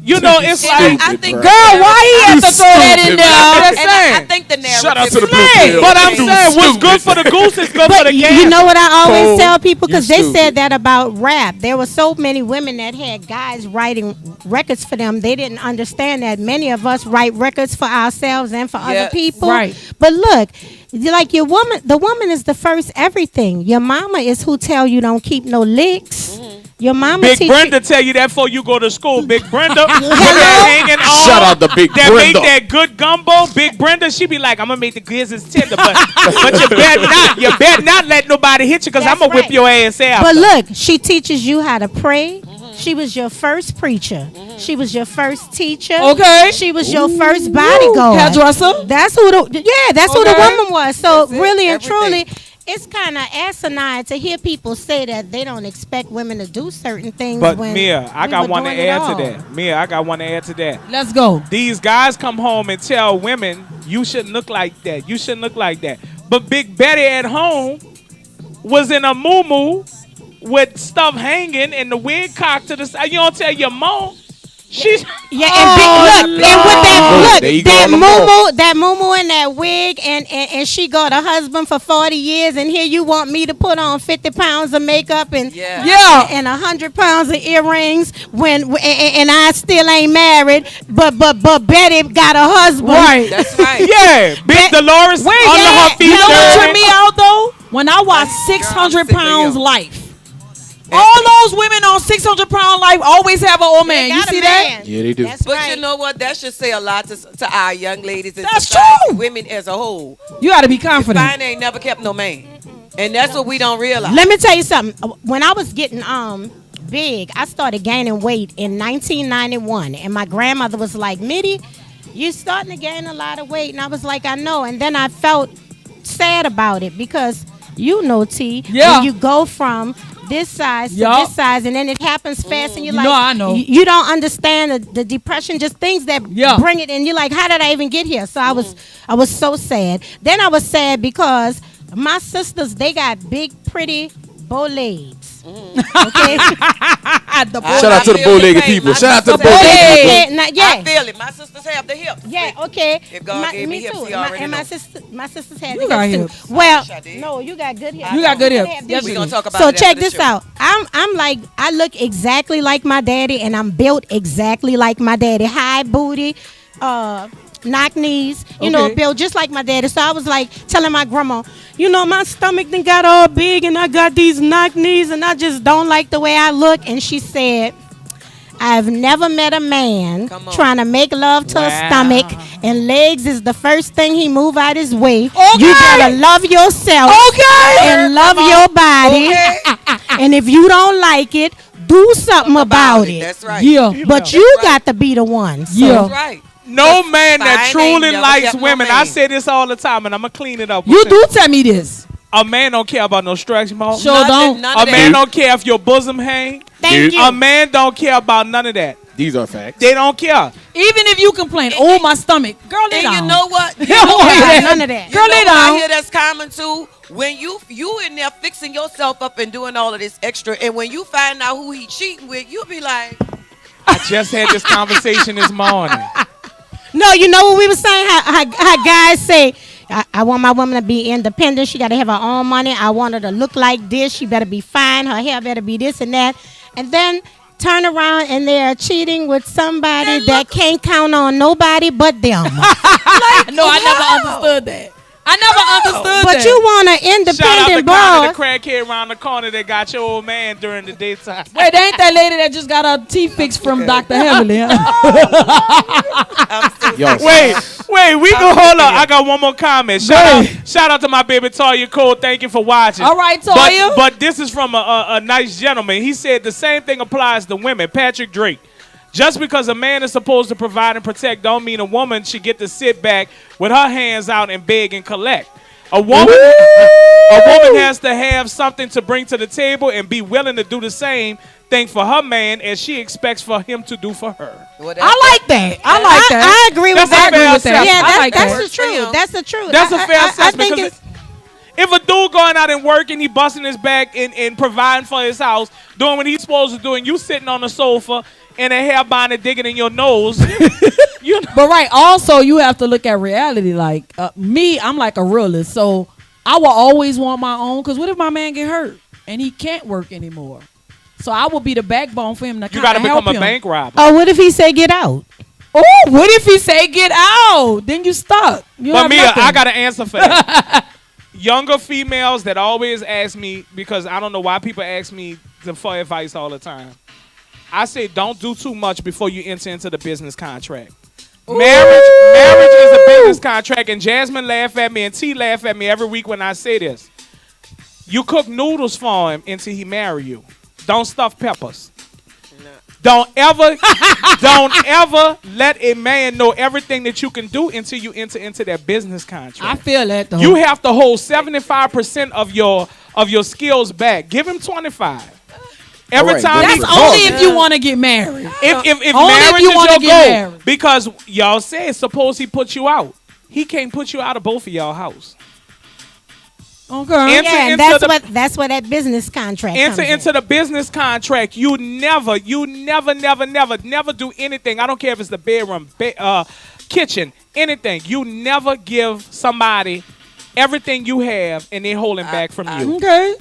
You know, it's like, I think, girl, why he had to throw that in there? I'm just and I saying. think the narrative. Shout out to the blue Hey, pill. but I'm You saying what's good for stupid. the goose is good for the gander. You know what I always Cole, tell people, because you they stupid. said that about rap. There were so many women that had guys writing records for them. They didn't understand that many of us write records for ourselves and for other people. Right. But look, like the woman is the first everything. Your mama is who tell you don't keep no licks. Your mama Big teach Brenda tell you that before you go to school. Big Brenda, Hello? hanging on. Shout out to Big that Brenda. make that good gumbo. Big Brenda, she be like, I'm gonna make the gizzards tender, but you better not let nobody hit you, because I'm That's gonna whip right. your ass out. But look, she teaches you how to pray. She was your first preacher. She was your first teacher. Okay. She was your first bodyguard. Hairdresser. That's who that's who the Okay. woman was. So That's it, really and everything. truly, it's kind of asinine to hear people say that they don't expect women to do certain things. But when Mia, I we got were one to doing it add all. to that. Mia, I got one to add to that. Let's go. These guys come home and tell women, you shouldn't look like that. You shouldn't look like that. But Big Betty at home was in a muumuu with stuff hanging and the wig cocked to the side. You don't tell your mom. She's Yeah, and with that, There you look, go on the ball. that muumuu and that wig, and she got a husband for 40 years, and here you want me to put on 50 pounds of makeup and Yeah. and 100 pounds of earrings and I still ain't married, but Betty got a husband. Right. That's right. yeah, Big Dolores Wait, under yeah. her feet. You know what there. tripped me out though? When I watched Girl, 600 I'm sick of pounds you. life. All those women on 600 pound life always have an old man. You Got a see that? man. Yeah, they do. That's But right. you know what? That should say a lot to our young ladies and That's society, true. women as a whole. You got to be confident. Fine ain't never kept no man, and that's what we don't realize. Let me tell you something. When I was getting big, I started gaining weight in 1991, and my grandmother was like, "Mitty, you're starting to gain a lot of weight," and I was like, "I know." And then I felt sad about it because T, Yeah. when you go from this size to Yup. this size, and then it happens fast, and you're like, No, I know. You don't understand the depression, just things that Yeah. bring it, and you're like, how did I even get here? So I was so sad. Then I was sad because my sisters, they got big, pretty bow legs. Okay. Shout out to the bow-legged people. Shout out to the bow-legged people. I feel it. My sisters have the hips. Yeah, okay. If God gave me hips, too. he already And know. my sisters had You the got hips hips. too. Well, wish I did. no, you got good hips. You got good hips. Have Yes, these We're gonna talk about So it check after the this show. out. I'm like, I look exactly like my daddy, and I'm built exactly like my daddy. High booty, knock knees, Okay. built just like my daddy. So I was like telling my grandma, my stomach done got all big, and I got these knock knees, and I just don't like the way I look. And she said, I've never met a man Come on. trying to make love to a Wow. stomach, and legs is the first thing he move out his way. Okay. You better love yourself and love your body. And if you don't like it, do something about it. That's right. Yeah. But you got to be the one. So Yeah. That's right. No man that Fine truly ain't never likes kept no women. man. I say this all the time, and I'm gonna clean it up. You with do this. tell me this. A man don't care about no stretch marks. Sure don't. None A of man that. don't care if your bosom hang. thank you. A man don't care about none of that. These are facts. They don't care. Even if you complain, oh my stomach, girl, lay And down. you know what? You don't know want what? that. None of that. Girl, you know lay what I down. hear that's common too? When you in there fixing yourself up and doing all of this extra, and when you find out who he cheating with, you'll be like, I just had this conversation this morning. No, you know what we were saying? How guys say, I want my woman to be independent. She got to have her own money. I want her to look like this. She better be fine. Her hair better be this and that. And then turn around and they're cheating with somebody that can't count on nobody but them. No, I never understood that. I never understood But that. you want an Shout out to independent Connie, the boss. crackhead around the corner that got your old man during the daytime. Wait, that ain't that lady that just got her teeth fixed from Dr. Heavenly, huh? Yo, Wait, we can hold up. I got one more comment. Shout out to my baby Toya Cole. Thank you for watching. All right, Toya. But this is from a nice gentleman. He said the same thing applies to women. Patrick Drake. Just because a man is supposed to provide and protect don't mean a woman should get to sit back with her hands out and beg and collect. A woman has to have something to bring to the table and be willing to do the same thing for her man as she expects for him to do for her. well, I like that. I like that. I agree with That's a that. fair assessment. Yeah, I like that's that. the truth. That's the truth. That's a fair I assessment think because if a dude going out and working, he busting his back and providing for his house, doing what he's supposed to do, and you sitting on the sofa in a hair bonnet digging in your nose. You know. But right, also you have to look at reality. Like me, I'm like a realist, so I will always want my own. Because what if my man get hurt and he can't work anymore? So I will be the backbone for him to You got to become help a him. bank robber. Oh, what if he say get out? Oh, what if he say get out? Then you stuck. You But have Mia, nothing. I got an answer for that. Younger females that always ask me, because I don't know why people ask me for advice all the time. I say don't do too much before you enter into the business contract. Marriage is a business contract, and Jasmine laugh at me and T laugh at me every week when I say this. You cook noodles for him until he marry you. Don't stuff peppers. Don't ever let a man know everything that you can do until you enter into that business contract. I feel that though. You have to hold 75% of your skills back. Give him 25. Every All right, time That's only if you want to get married. if Only if marriage you is wanna your get goal, married. because y'all said suppose he put you out. He can't put you out of both of y'all house. Okay. Enter Yeah, and into that's what that business contract Enter comes into in. the business contract. You never do anything. I don't care if it's the bedroom, kitchen, anything. You never give somebody everything you have and they're holding back from you. Okay.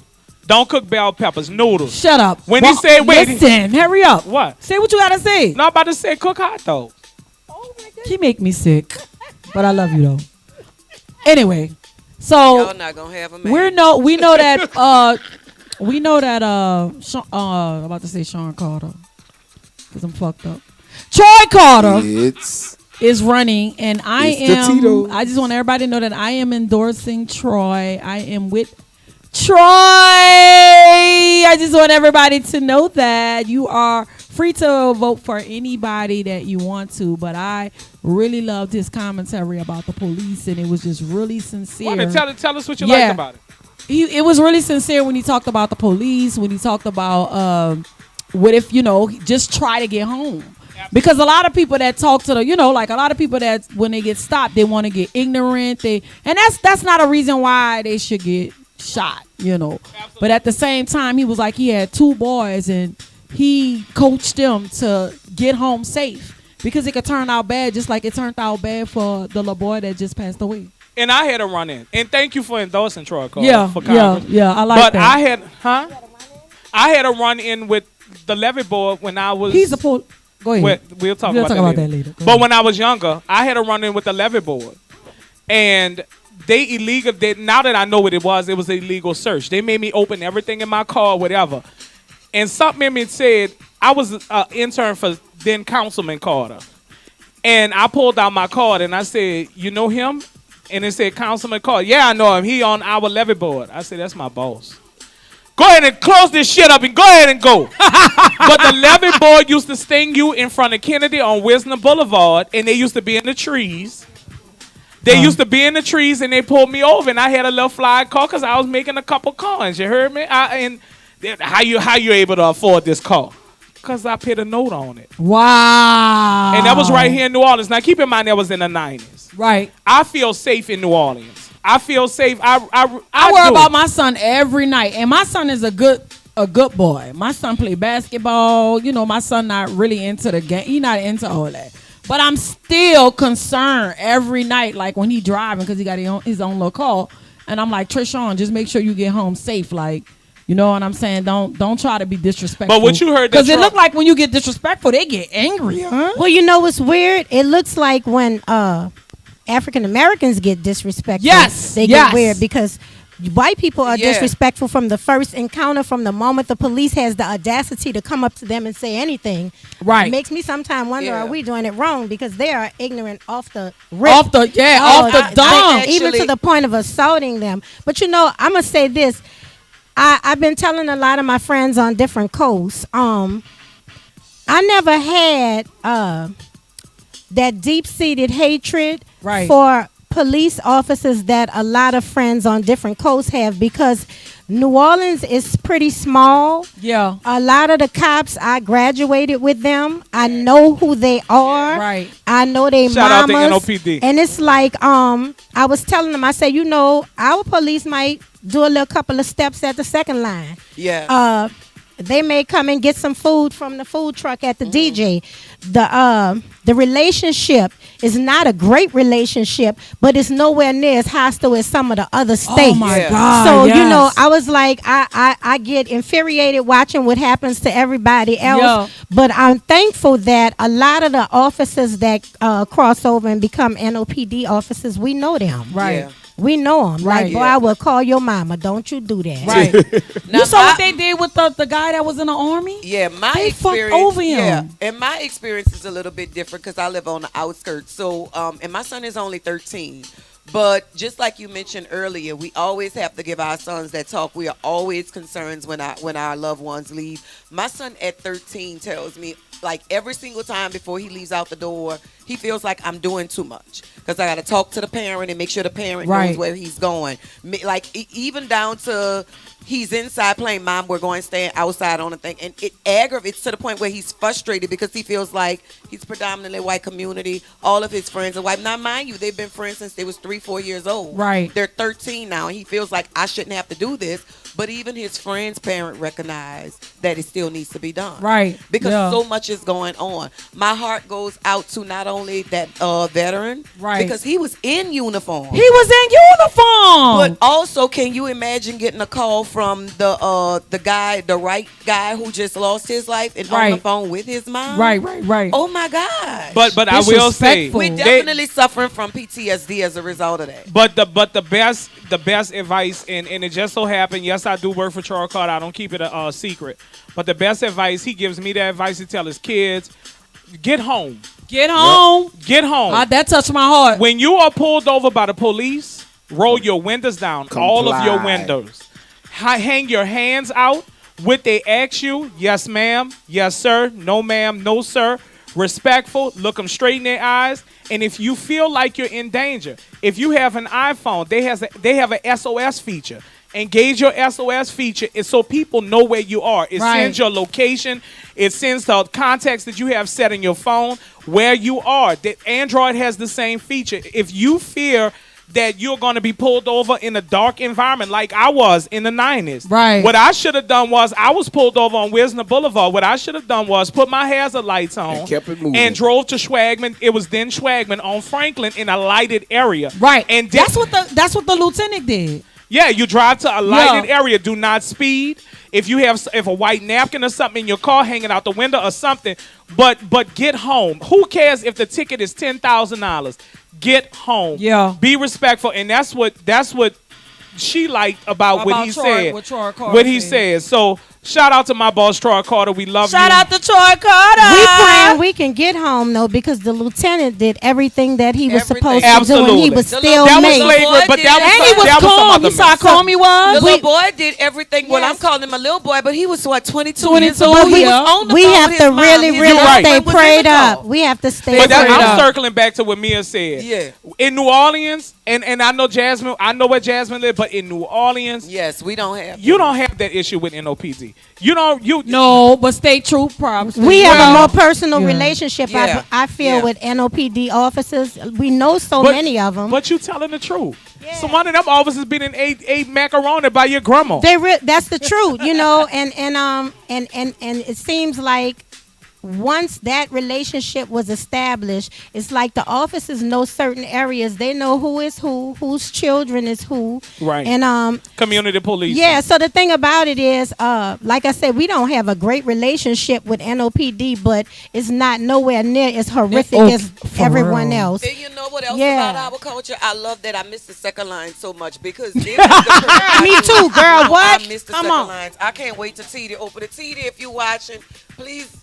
Don't cook bell peppers, noodles. Shut up. When he say wait, listen, hurry up. What? Say what you gotta say. No, I'm about to say cook hot dog. She make me sick, but I love you though. Anyway, so Y'all not gonna have a man. we know that I'm about to say Sean Carter because I'm fucked up. Troy Carter is running, and I just want everybody to know that I am endorsing Troy. I am with Troy. I just want everybody to know that you are free to vote for anybody that you want to, but I really loved his commentary about the police, and it was just really sincere. Tell us what you like about it. It was really sincere when he talked about the police, when he talked about what if, just try to get home. Because a lot of people that talk to like a lot of people that when they get stopped, they want to get ignorant. And that's not a reason why they should get shot, Absolutely. But at the same time, he was like he had 2 boys and he coached them to get home safe because it could turn out bad, just like it turned out bad for the little boy that just passed away. And I had a run in. And thank you for endorsing Troy Carter. Yeah, for Congress. yeah, I like but that. I had a run in with the levee board when I was. He's a Go ahead. We'll talk We'll about that later. But when I was younger, I had a run in with the levee board, and they illegal. Now that I know what it was an illegal search. They made me open everything in my car, whatever. And something in me said I was an intern for then Councilman Carter, and I pulled out my card and I said, "You know him?" And it said Councilman Carter. Yeah, I know him. He on our levee board. I said, "That's my boss." Go ahead and close this shit up and go ahead and go. But the levee board used to sting you in front of Kennedy on Wisdom Boulevard, and they used to be in the trees. They used to be in the trees, and they pulled me over, and I had a little fly car because I was making a couple coins. You heard me? And how you able to afford this car? Because I paid a note on it. Wow. And that was right here in New Orleans. Now, keep in mind, that was in the 90s. Right. I feel safe in New Orleans. I feel safe. I worry about my son every night, and my son is a good boy. My son play basketball. My son not really into the game. He not into all that. But I'm still concerned every night, like when he driving, because he got his own little car, and I'm like, Trishawn, just make sure you get home safe. Like, you know what I'm saying? Don't try to be disrespectful. But what you heard, because it look like when you get disrespectful, they get angry, huh? Well, you know what's weird? It looks like when African Americans get disrespectful, they get weird because white people are disrespectful from the first encounter, from the moment the police has the audacity to come up to them and say anything. Right. It makes me sometimes wonder, are we doing it wrong? Because they are ignorant off the rip. Off the dome. Even to the point of assaulting them. But I'm going to say this. I've been telling a lot of my friends on different coasts, I never had that deep-seated hatred for police officers that a lot of friends on different coasts have, because New Orleans is pretty small. Yeah. A lot of the cops, I graduated with them. I know who they are. Right. I know they Shout mamas. out to NOPD. And it's like, I was telling them, I said, our police might do a little couple of steps at the second line. Yeah. they may come and get some food from the food truck at the DJ. The relationship is not a great relationship, but it's nowhere near as hostile as some of the other states. Oh my God! So yes. you know, I was like, I get infuriated watching what happens to everybody else. But I'm thankful that a lot of the officers that cross over and become NOPD officers, we know them. Right. Yeah. We know them. Right. Like, boy, I will call your mama. Don't you do that. Right. Now, You saw what they did with the guy that was in the army? Yeah, my They fucked experience. over him. Yeah, and my experience is a little bit different because I live on the outskirts. So, and my son is only 13. But just like you mentioned earlier, we always have to give our sons that talk. We are always concerned when our loved ones leave. My son at 13 tells me, like, every single time before he leaves out the door, he feels like I'm doing too much because I got to talk to the parent and make sure the parent knows where he's going. Like, even down to he's inside playing, Mom, we're going to stay outside on a thing. And it aggravates to the point where he's frustrated because he feels like he's predominantly white community. All of his friends are white. Now, mind you, they've been friends since they was 3-4 years old. Right. They're 13 now, and he feels like I shouldn't have to do this. But even his friend's parent recognized that it still needs to be done. Right. Because so much is going on. My heart goes out to not only that veteran, Right. because he was in uniform. He was in uniform. But also, can you imagine getting a call from the guy, the right guy who just lost his life and on the phone with his mom? Right. Oh my God. But I will say, we're definitely suffering from PTSD as a result of that. But the best advice, and it just so happened, yes, I do work for Charles Carter. I don't keep it a secret. But the best advice, he gives me the advice to tell his kids, get home. Get home. Get home. That touched my heart. When you are pulled over by the police, roll your windows down, all of your windows. Hang your hands out. What they ask you, yes, ma'am, yes, sir, no, ma'am, no, sir. Respectful, look them straight in their eyes. And if you feel like you're in danger, if you have an iPhone, they have an SOS feature. Engage your SOS feature so people know where you are. It sends your location. It sends the contacts that you have set in your phone where you are. Android has the same feature. If you fear that you're going to be pulled over in a dark environment like I was in the 90s. Right. What I should have done was I was pulled over on Wisner Boulevard. What I should have done was put my hazard lights on and kept it moving and drove to Schwagman. It was then Schwagman on Franklin in a lighted area. Right. And that's what the lieutenant did. Yeah, you drive to a lighted area. Do not speed. If a white napkin or something in your car hanging out the window or something, but get home. Who cares if the ticket is $10,000? Get home. Yeah. Be respectful, and that's what she liked about what he said. What he said. So shout out to my boss Troy Carter. We love you. Shout out to Troy Carter. We praying we can get home though because the lieutenant did everything that he was supposed to do, and he was still that made. was slavery, but that And he was calm. You saw how calm he was. The little boy did everything. Well, I'm calling him a little boy, but he was 22 years 22, old. He yeah. was on the We phone have with to his mom. really His right. stay girlfriend was in prayed the up. car. We have to stay But prayed I'm up. circling back to what Mia said. Yeah. In New Orleans, and I know Jasmine, I know where Jasmine lives, but in New Orleans, Yes, we don't have. you don't have that issue with NOPD. No, but state troop problems. We have a more personal relationship. Yeah. I feel with NOPD officers. We know so many of them. But you telling the truth. So one of them officers been in ate macaroni by your grandma. That's the truth, you know, and it seems like once that relationship was established, it's like the officers know certain areas. They know who is who, whose children is who. Right. And community police. yeah, so the thing about it is, like I said, we don't have a great relationship with NOPD, but it's not nowhere near as horrific as everyone else. And you know what else Yeah. about our culture? I love that I miss the second line so much because this is the person Me too, girl. What? I miss the Come second on. lines. I can't wait to TD open it. TD, if you watching, please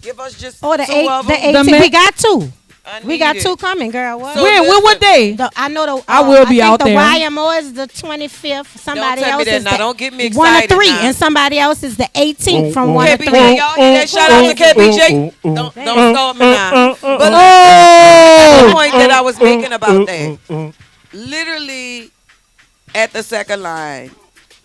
give us just Oh, the two eight, of the them. 18. We got two. I We need got it. two coming, girl. What? So When what day? I know the. I will be think out the there. YMO is the 25th. Somebody Don't tell else me that is now. the Don't get me 1 excited to 3, now. and somebody else is the 18th from 1 to 3. KBJ, y'all hear that? Shout out to KBJ. Don't start me now. But the point that I was making about that, literally at the second line,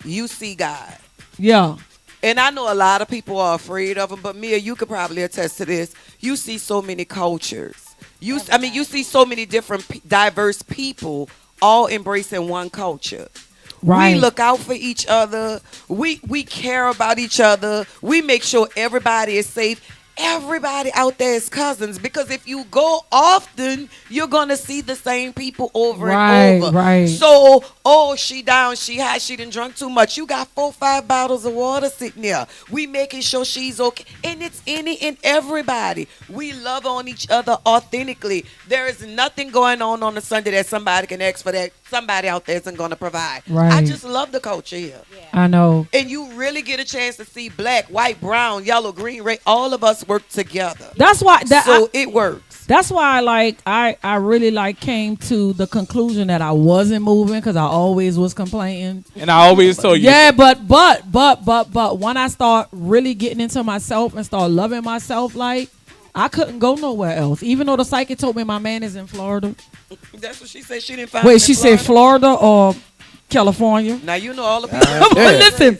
you see God. Yeah. And I know a lot of people are afraid of him, but Mia, you could probably attest to this. You see so many cultures. You see so many different diverse people all embracing one culture. Right. We look out for each other. We care about each other. We make sure everybody is safe. Everybody out there is cousins, because if you go often, you're gonna see the same people over and over. Right. So, she down, she high, she done drunk too much. You got 4-5 bottles of water sitting there. We making sure she's okay, and it's any and everybody. We love on each other authentically. There is nothing going on a Sunday that somebody can ask for that somebody out there isn't gonna provide. Right. I just love the culture here. I know. And you really get a chance to see black, white, brown, yellow, green, red. All of us work together. That's why. It works. That's why, I really came to the conclusion that I wasn't moving, because I always was complaining. And I always told you. Yeah, but when I start really getting into myself and start loving myself, I couldn't go nowhere else. Even though the psychic told me my man is in Florida. That's what she said. She didn't find. Wait, she said Florida or California? Now you know all the people. Listen,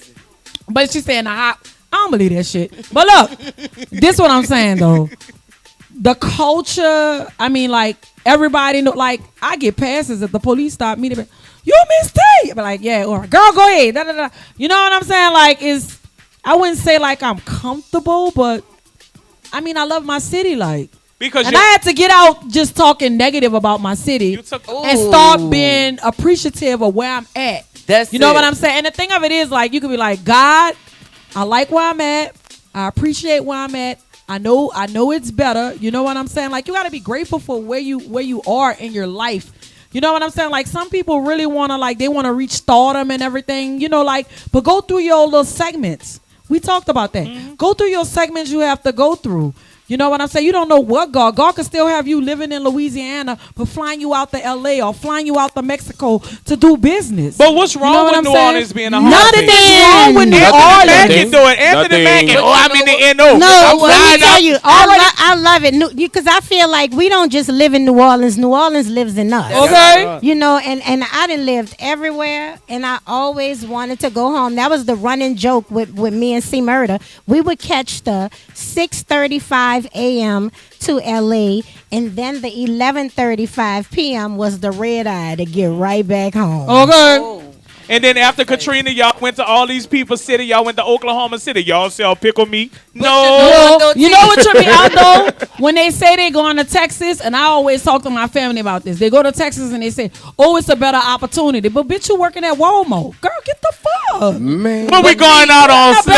but she said, I don't believe that shit. But look, this what I'm saying though. The culture, everybody know, I get passes if the police stop me. They be, you Miss T. I be like, yeah, or girl, go ahead. Da, da, da. You know what I'm saying? I wouldn't say I'm comfortable, but I love my city, Because and I had to get out just talking negative about my city and start being appreciative of where I'm at. You know what I'm saying? And the thing of it is, you could be like, God, I like where I'm at. I appreciate where I'm at. I know it's better. You know what I'm saying? You got to be grateful for where you are in your life. You know what I'm saying? Some people really want to, they want to reach stardom and everything, but go through your little segments. We talked about that. Mm-hmm. Go through your segments you have to go through. You know what I'm saying? You don't know what God could still have you living in Louisiana, but flying you out to LA or flying you out to Mexico to do business. But what's wrong with New Orleans being a Nothing is wrong with New Orleans. Mac can do it. Anthony Mac can. I'm in the NO. No, let me tell you, I love it because I feel like we don't just live in New Orleans. New Orleans lives in us. Okay. You know, and I done lived everywhere, and I always wanted to go home. That was the running joke with me and C Murder. We would catch the 6:35 a.m. to LA, and then the 11:35 p.m. was the red eye to get right back home. Okay. And then after Katrina, y'all went to all these people's city. Y'all went to Oklahoma City. Y'all sell pickle meat. No. You know what tripped me out though? When they say they going to Texas, and I always talk to my family about this. They go to Texas and they say, "Oh, it's a better opportunity." But bitch, you working at Walmart, girl. Get the fuck, man. But we going out on Slate.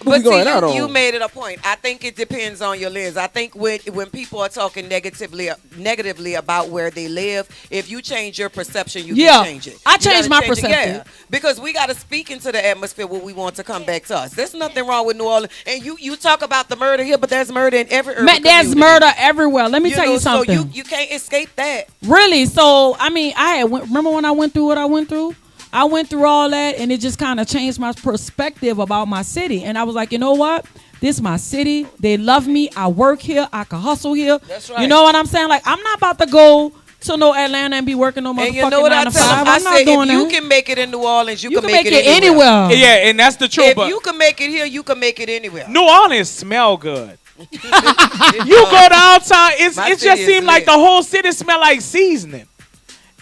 But see, you made it a point. I think it depends on your lens. I think when people are talking negatively about where they live, if you change your perception, you can change it. I changed my perception. Yeah, because we got to speak into the atmosphere where we want to come back to us. There's nothing wrong with New Orleans. And you talk about the murder here, but there's murder in every urban community. There's murder everywhere. Let me tell you something. So you can't escape that. Really? So, remember when I went through what I went through? I went through all that, and it just kind of changed my perspective about my city. And I was like, you know what? This is my city. They love me. I work here. I can hustle here. That's right. You know what I'm saying? I'm not about to go to no Atlanta and be working no motherfucking 9 to 5. And you know what I tell them? I say, if you can make it in New Orleans, you can make it anywhere. Yeah, and that's the truth. If you can make it here, you can make it anywhere. New Orleans smell good. You go downtown, it just seems like the whole city smell like seasoning.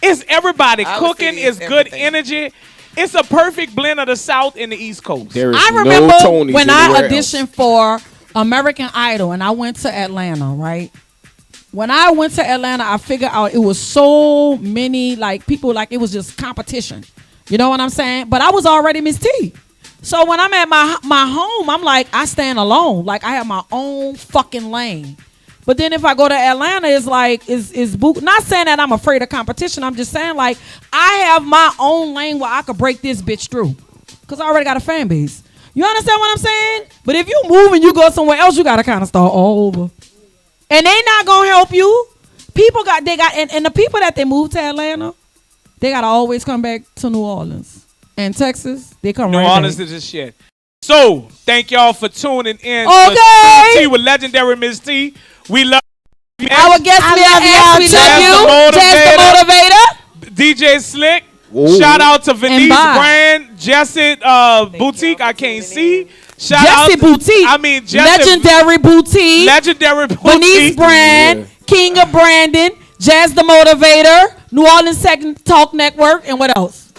It's everybody cooking. It's good energy. It's a perfect blend of the South and the East Coast. I remember when I auditioned for American Idol and I went to Atlanta, right? When I went to Atlanta, I figured out it was so many people, it was just competition. You know what I'm saying? But I was already Miss T. So when I'm at my home, I'm like, I stand alone. I have my own fucking lane. But then if I go to Atlanta, it's not saying that I'm afraid of competition. I'm just saying I have my own lane where I could break this bitch through. Because I already got a fan base. You understand what I'm saying? But if you move and you go somewhere else, you got to kind of start all over. And they not going to help you. And the people that they move to Atlanta, they got to always come back to New Orleans. And Texas, they come right back. New Orleans is the shit. So, thank y'all for tuning in to Tea with Legendary Miss T. We love you. Our guest, we love you. Jazz the Motivator. DJ Slick. Whoa. Shout out to Venice Brand. Jesse Boutique. I can't see. Jesse Boutique. Legendary Boutique. Venice Brand. King of Brandon. Jazz the Motivator. New Orleans Second Talk Network. And what else?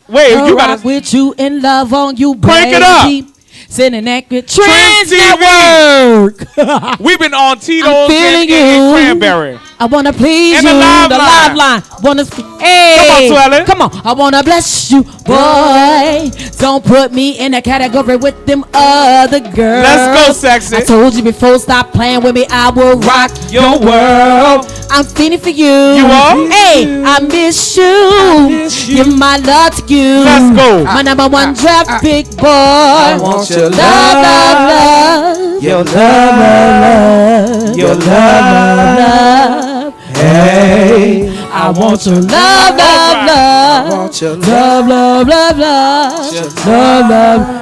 Wait, you rock gotta with you in love on you, Crank it baby. up. Sending that good Trans Network. We've been on Tito's I'm feeling and you. Cranberry. I wanna please And you. the live line. Wanna hey, Come on, Swellen. come on. I wanna bless you, boy. Don't put me in a category with them other girls. Let's go, sexy. I told you before, stop playing with me. I will rock your world. I'm feeling for you. You are? Hey, I miss you. Give my love to you. Let's go. My number one draft pick boy. I want your love. Your love, your love. Hey, I want your love. I want your love. Love.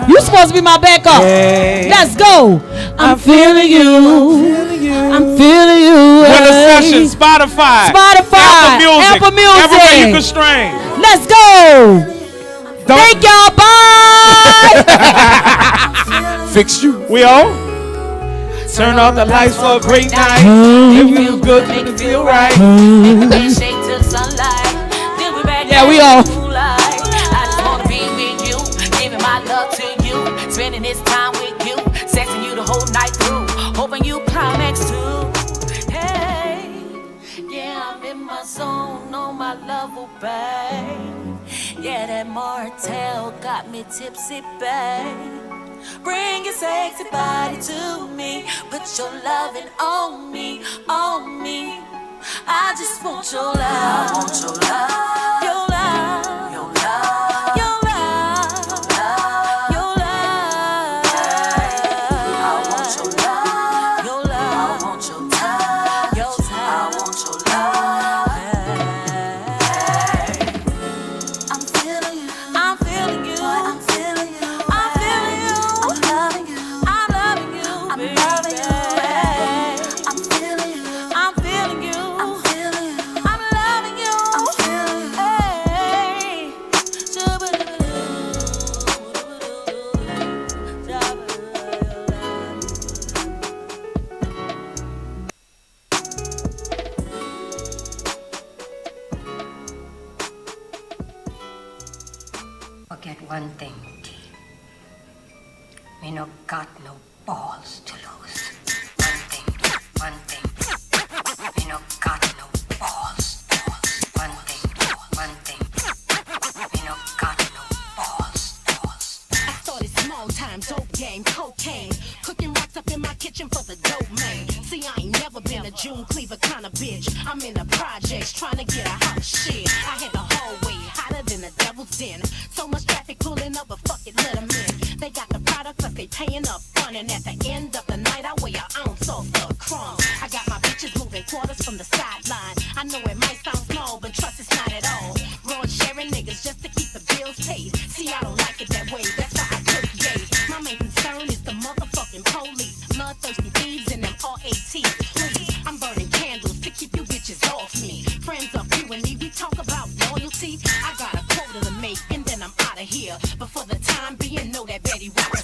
You supposed to be my backup. Hey. Let's go. I'm feeling you. I'm feeling you. Winter Hey. Session, Spotify, Apple Apple Music. everywhere you can stream. Let's go. Thank y'all. Bye. Fix you. We on? Turn off the lights for a great night. It feels good, make it feel right. Yeah, we all. I just wanna be with you, giving my love to you, spending this time with you, sexing you the whole night through, hoping you climax too. Hey, yeah, I'm in my zone, on my level, babe. Yeah, that Martell got me tipsy, babe. Bring your sexy body to me, put your loving on me, on me. I just want your love. I want your love. Your love. Your love. Your love. Your love. I want your love. Your love. I want your time. Your time. I want your love. I'm feeling you. I'm feeling you. I'm feeling you. I'm feeling you. I'm loving you. I'm loving you. I'm loving you. I'm feeling you. I'm feeling you. I'm feeling you. I'm loving you. I'm feeling you. Hey. Forget one thing, T. Me no got no balls to lose. One thing. Me no got no balls. One thing. Me no got no balls. I started small time, dope game, cocaine. Cooking rocks up in my kitchen for the dope man. See, I ain't never been a June Cleaver kind of bitch. I'm in the projects trying to get a house shit. I had the hallway hotter than the devil's den. So much traffic pulling up, but fuck it, let them in. They got the product cause they paying up front. And at the end of the night, I weigh an ounce off the crumbs. I got my bitches moving quarters from the sideline. I know it might sound small, but trust it's not at all. Raw sharing niggas just to keep the bills paid. See, I don't like it that way, that's why I took yay. My main concern is the motherfucking police. Bloodthirsty thieves and them RATs. Please, I'm burning candles to keep you bitches off me. Friends of you and me, we talk about loyalty. I got a quota to make and then I'm out of here. But for the time being, know that Betty Rock